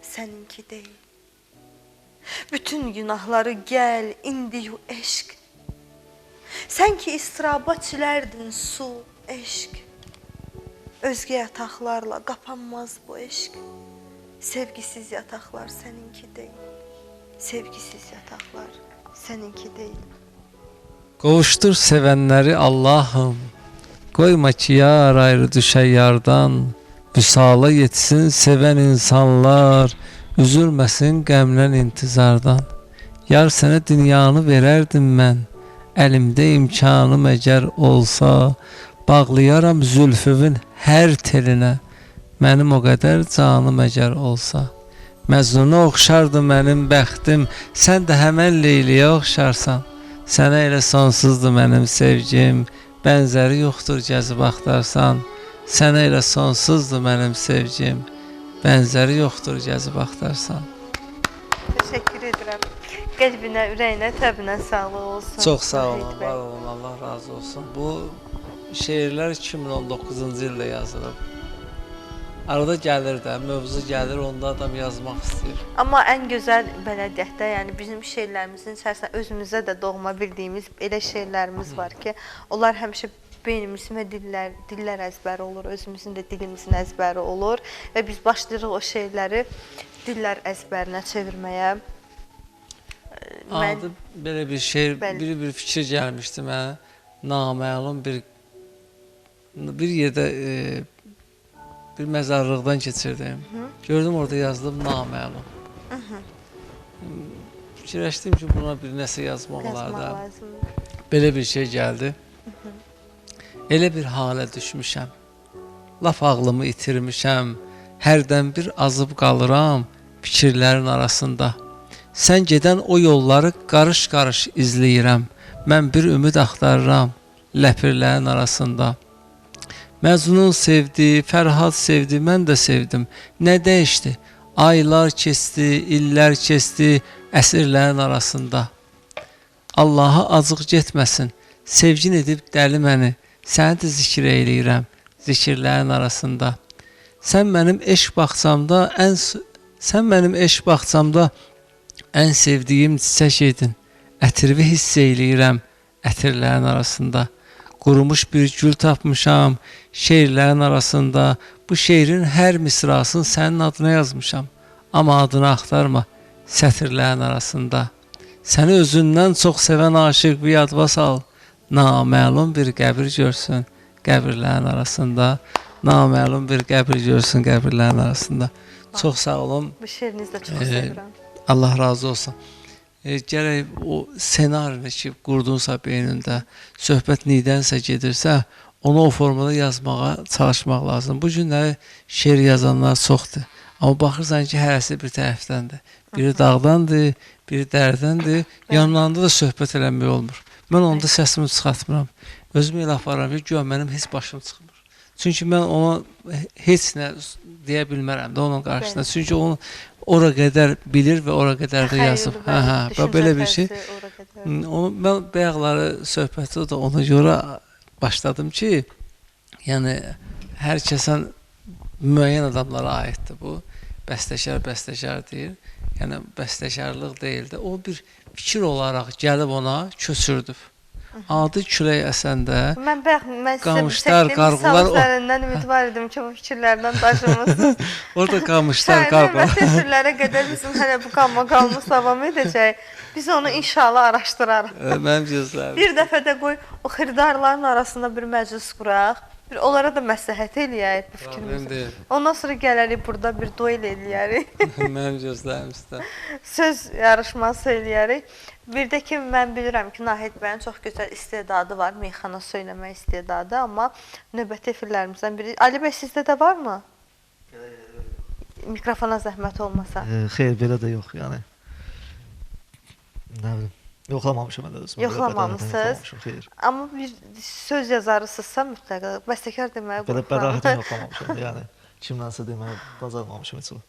səninki deyil. Bütün günahları gəl, indi yu eşq. Sən ki istiraba çilərdin su, eşq. Özgə yataqlarla qapanmaz bu eşq. Sevgisiz yataqlar səninki deyil. Sevgisiz yataqlar səninki deyil. Qovuşdur sevənləri Allahım. Qoyma ki yar ayrı düşə yardan. Vüsala yetsin sevən insanlar. Üzülməsin qəmlən intizardan. Yar sənə dünyanı verərdim mən. Əlimdə imkanım əgər olsa, bağlayaram zülfüvün hər telinə. Mənim o qədər canım əgər olsa. Məzluna oxşardı mənim bəxtim, sən də həmən Leyliyə oxşarsan. Sənə elə sonsuzdur mənim sevgim, bənzəri yoxdur gəzib axtarsan. Sənə elə sonsuzdur mənim sevgim, bənzəri yoxdur gəzib axtarsan. Təşəkkür edirəm. Qəlbinə, ürəyinə, təbinə sağlıq olsun. Çox sağ olun, Zahid bəy. var olun, Allah razı olsun. Bu şeirlər 2019-cu ildə yazılıb. Arada gəlir də, mövzu gəlir, onda adam yazmaq istəyir. Amma ən gözəl belə deyək də, yəni bizim şeirlərimizin içərisində özümüzə də doğma bildiyimiz elə şeirlərimiz var ki, onlar həmişə beynimizin və dillər əzbəri olur, özümüzün də dilimizin əzbəri olur və biz başlayırıq o şeirləri dillər əzbərinə çevirməyə. Adı belə bir şeir, Bəli. bir fikir gəlmişdi mənə. Naməlum bir yerdə bir məzarlıqdan keçirdim. Gördüm orada yazılıb naməlum. Fikirləşdim ki, buna bir nəsə yazmaq olar Yazmaq da. lazımdır. Belə bir şey gəldi. Elə bir halə düşmüşəm. Laf ağlımı itirmişəm. Hərdən bir azıb qalıram fikirlərin arasında. Sən gedən o yolları qarış-qarış izləyirəm. Mən bir ümid axtarıram ləpirlərin arasında. Məzunun sevdi, Fərhad sevdi, mən də sevdim. Nə dəyişdi? Aylar keçdi, illər keçdi, əsrlərin arasında. Allaha acıq getməsin, sevgin edib dəli məni, səni də zikr eyləyirəm zikirlərin arasında. Sən mənim eşq bağçamda ən sevdiyim çiçək idin. Ətirvi hiss eyləyirəm ətirlərin arasında. Qurumuş bir gül tapmışam şeirlərin arasında. Bu şeirin hər misrasını sənin adına yazmışam. Amma adını axtarma sətirlərin arasında. Səni özündən çox sevən aşiq bir yadva sal. Naməlum bir qəbir görsün qəbirlərin arasında. Naməlum bir qəbir görsün qəbirlərin arasında. Çox sağ olun. Bu şeirinizi də çox sevirəm. Allah razı olsun. Gərək o ssenarini ki, qurdunsa beynində, söhbət nidənsə gedirsə, onu o formada yazmağa çalışmaq lazım. Bu günləri şeir yazanlar çoxdur. Amma baxırsan ki, hərəsi bir tərəfdəndir. Biri dağdandır, biri dərdəndir. Yanlarında da söhbət eləmək olmur. Mən onda səsimi çıxartmıram. Özümü elə aparıram ki, güya mənim heç başım çıxmır. Çünki mən ona heç nə deyə bilmərəm də onun qarşısında. Çünki onu ora qədər bilir və ora qədər də yazıb. Belə bir şey. Mən bayaqları söhbəti də ona görə başladım ki, yəni hər kəsən müəyyən adamlara aiddir bu. Bəstəkar deyir. Yəni bəstəkarlıq deyil də. O bir fikir olaraq gəlib ona köçürdüb. Adı külək əsəndə qamışlar, qarğılar üzərindən ümidvar idim ki, bu fikirlərdən daşımısınız. Orada qamışlar, qarğılar. Təsirlərə qədər bizim hələ bu qalmamız davam edəcək. Biz onu inşallah araşdırarıq. Mənim gözlərim. Bir dəfə də qoy o xiridarların arasında bir məclis quraq. Bir onlara da məsləhət eləyək bu fikrimizi. Ondan sonra gələrik burada bir duel eləyərik. Mənim gözlərim istər. Söz yarışması eləyərik. Bir də ki, mən bilirəm ki, Nahid bəyin çox gözəl istedadı var, meyxana söyləmək istedadı, amma növbəti efirlərimizdən biri. Ali bəy, sizdə də varmı? Mikrofona zəhmət olmasa. Xeyr, belə də yox, yəni. Nə bilim, yoxlamamışım hələ özümü. Yoxlamamışsınız. Amma bir söz yazarısınızsa mütləq, bəstəkar deməyə qorxuram. Belə bərahətən yoxlamamışım, yəni kimlənsə deməyə bacarmamışım heç o.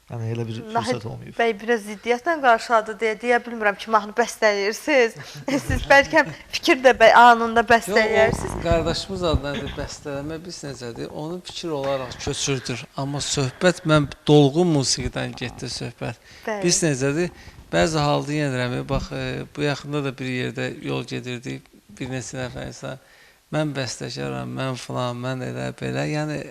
Yəni elə bir fürsət olmayıb. Bəy biraz ziddiyyətlə qarşıladı deyə bilmirəm ki, mahnı bəstələyirsiniz. Siz bəlkə fikir də anında bəstələyirsiniz. Qardaşımız adına bəstələmə biz necədir? Onu fikir olaraq köçürdür. Amma söhbət mən dolğun musiqidən getdi söhbət. Biz necədir? Bəzi halda yenirəm, bax, bu yaxında da bir yerdə yol gedirdik, bir neçə nəfər insan, mən bəstəkaram, mən filan, mən elə belə, yəni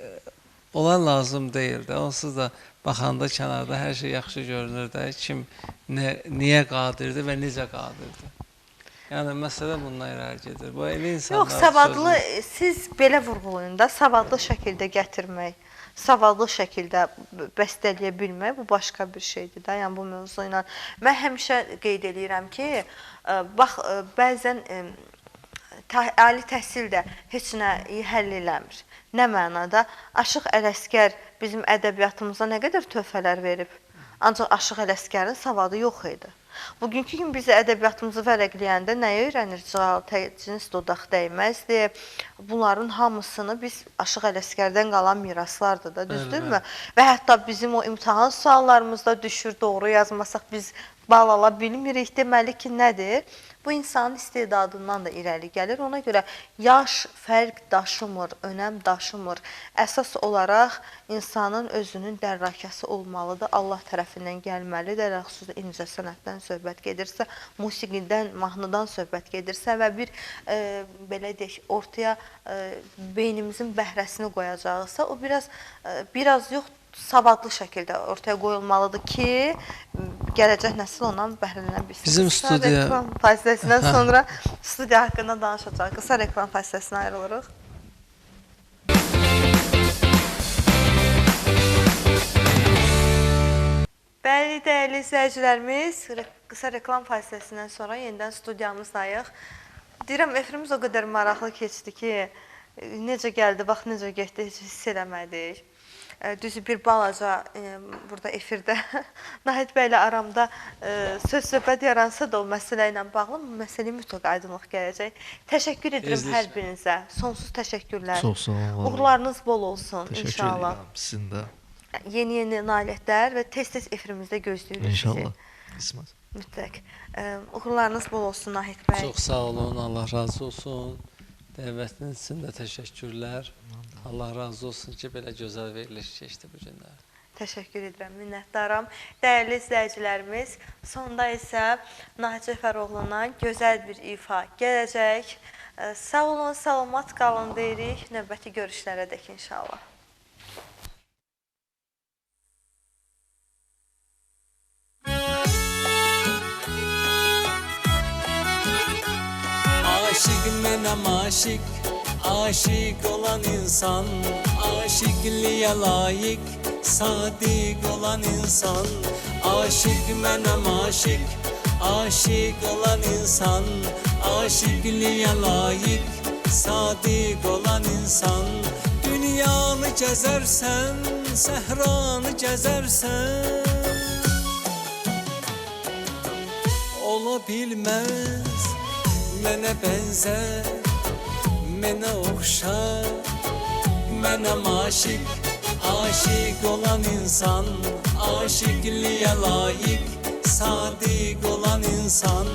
olan lazım deyil də, onsuz da baxanda kənarda hər şey yaxşı görünür də, kim niyə qadirdir və necə qadirdir. Yəni, məsələ bundan irəli gedir. Bu, elə insanlar... Yox, savadlı, siz belə vurğulayın da, savadlı şəkildə gətirmək, savadlı şəkildə bəstələyə bilmək, bu başqa bir şeydir də, yəni bu mövzu ilə. Mən həmişə qeyd edirəm ki, bax, bəzən ali təhsil də heç nə həll eləmir. Nə mənada? Aşıq Ələsgər bizim ədəbiyyatımıza nə qədər töhfələr verib. Ancaq Aşıq Ələsgərin savadı yox idi. Bugünkü gün biz ədəbiyyatımızı vərəqləyəndə nəyə öyrənir? Cins dodaq dəyməzdi. Bunların hamısını biz Aşıq Ələsgərdən qalan miraslardır da, düzdürmü? Və hətta bizim o imtahan suallarımızda düşür, doğru yazmasaq biz bal ala bilmirik. Deməli ki, nədir? Bu insanın istedadından da irəli gəlir. Ona görə yaş fərq daşımır, önəm daşımır. Əsas olaraq insanın özünün dərrakəsi olmalıdır. Allah tərəfindən gəlməlidir. Xüsusən incəsənətdən söhbət gedirsə, musiqidən, mahnıdan söhbət gedirsə və bir belə deyək, ortaya beynimizin bəhrəsini qoyacaqsa, o biraz yox, savadlı şəkildə ortaya qoyulmalıdır ki, gələcək nəsil ondan bəhrələnə bilsin. Bizim studiya... Reklam fasiləsindən sonra studiya haqqında danışacaq. Qısa reklam fasiləsinə ayrılırıq. Bəli, dəyərli izləyicilərimiz, qısa reklam fasiləsindən sonra yenidən studiyamızdayıq. Deyirəm, efirimiz o qədər maraqlı keçdi ki, necə gəldi, vaxt necə getdi, heç hiss eləmədik. düzü bir balaca burada efirdə Nahid bəylə aramda söz-söhbət yaransa da o məsələ ilə bağlı bu məsələyə mütləq aydınlıq gələcək. Təşəkkür edirəm Ezdir. hər birinizə. Sonsuz təşəkkürlər. Çox sağ olun. Uğurlarınız bol olsun Təşəkkür inşallah. edirəm sizin də. Yeni nailiyyətlər və tez-tez efirimizdə gözləyirik sizi. İnşallah. İsmet. Mütləq. Uğurlarınız bol olsun Nahid bəy. Çox sağ olun, Allah razı olsun. Dəvətiniz üçün də təşəkkürlər. Allah razı olsun ki, belə gözəl veriliş keçdi bu günlər. Təşəkkür edirəm, minnətdaram. Dəyərli izləyicilərimiz, sonda isə Nahid Cəfəroğlu'ndan gözəl bir ifa gələcək. Sağ olun, salamat qalın deyirik. Növbəti görüşlərə dək inşallah. Aşık menem aşık, aşık olan insan, aşıklığa layık, sadık olan insan. Aşık menem aşık, aşık olan insan, aşıklığa layık, sadık olan insan. Dünyanı gezersen, sehranı gezersen, ola bilmez mənə bənzər, mənə oxşar. Mənəm aşık, aşık olan insan, aşıklığa layık, sadık olan insan.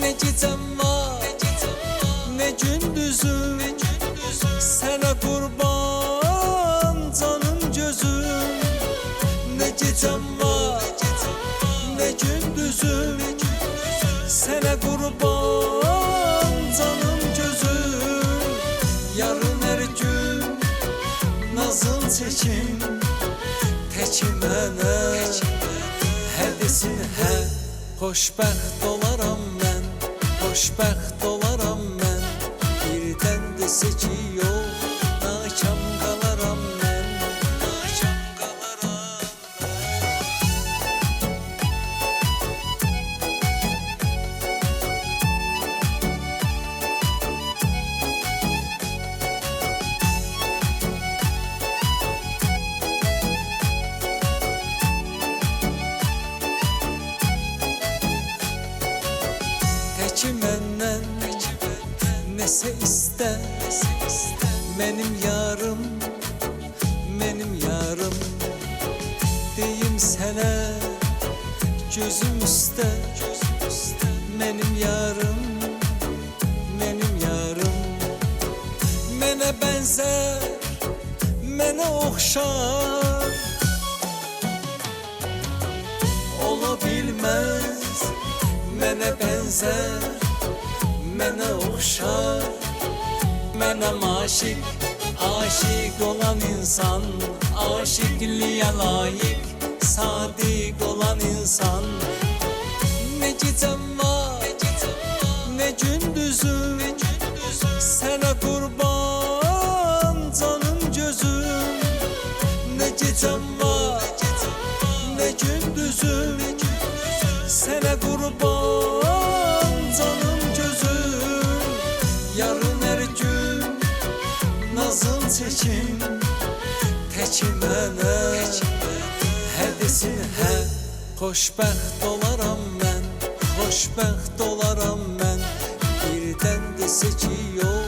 Nə gecəm var, nə gündüzüm, sənə qurban canım gözüm. Nə gecəm var, nə gündüzüm, sənə qurban canım gözüm. Yarın hər gün nazın çəkim, təki mənə hər desin hə. Xoşbəxt olaram mən, xoşbəxt olaram mən. Birdən desə ki yox, nakam qalaram mən, nakam qalaram mən. Təki məndən nəsə istə, mənim yarım, mənim yarım. Deyim sənə gözüm üstə, mənim yarım, mənim yarım. Mənə bənzər, mənə oxşar, ola bilməz. Mənə bənzər, mənə oxşar. Mənəm aşık, aşık olan insan, aşıklığa layık, sadık olan insan. Nə gecəm var, nə gündüzüm, sənə qurban canım gözüm. Nə gecəm var, nə gündüzüm, sənə qurban canım gözüm. Yarın hər gün nazın çəkim, təki mənə hər desin hə. Xoşbəxt olaram mən, xoşbəxt olaram mən. Birdən desə ki yox,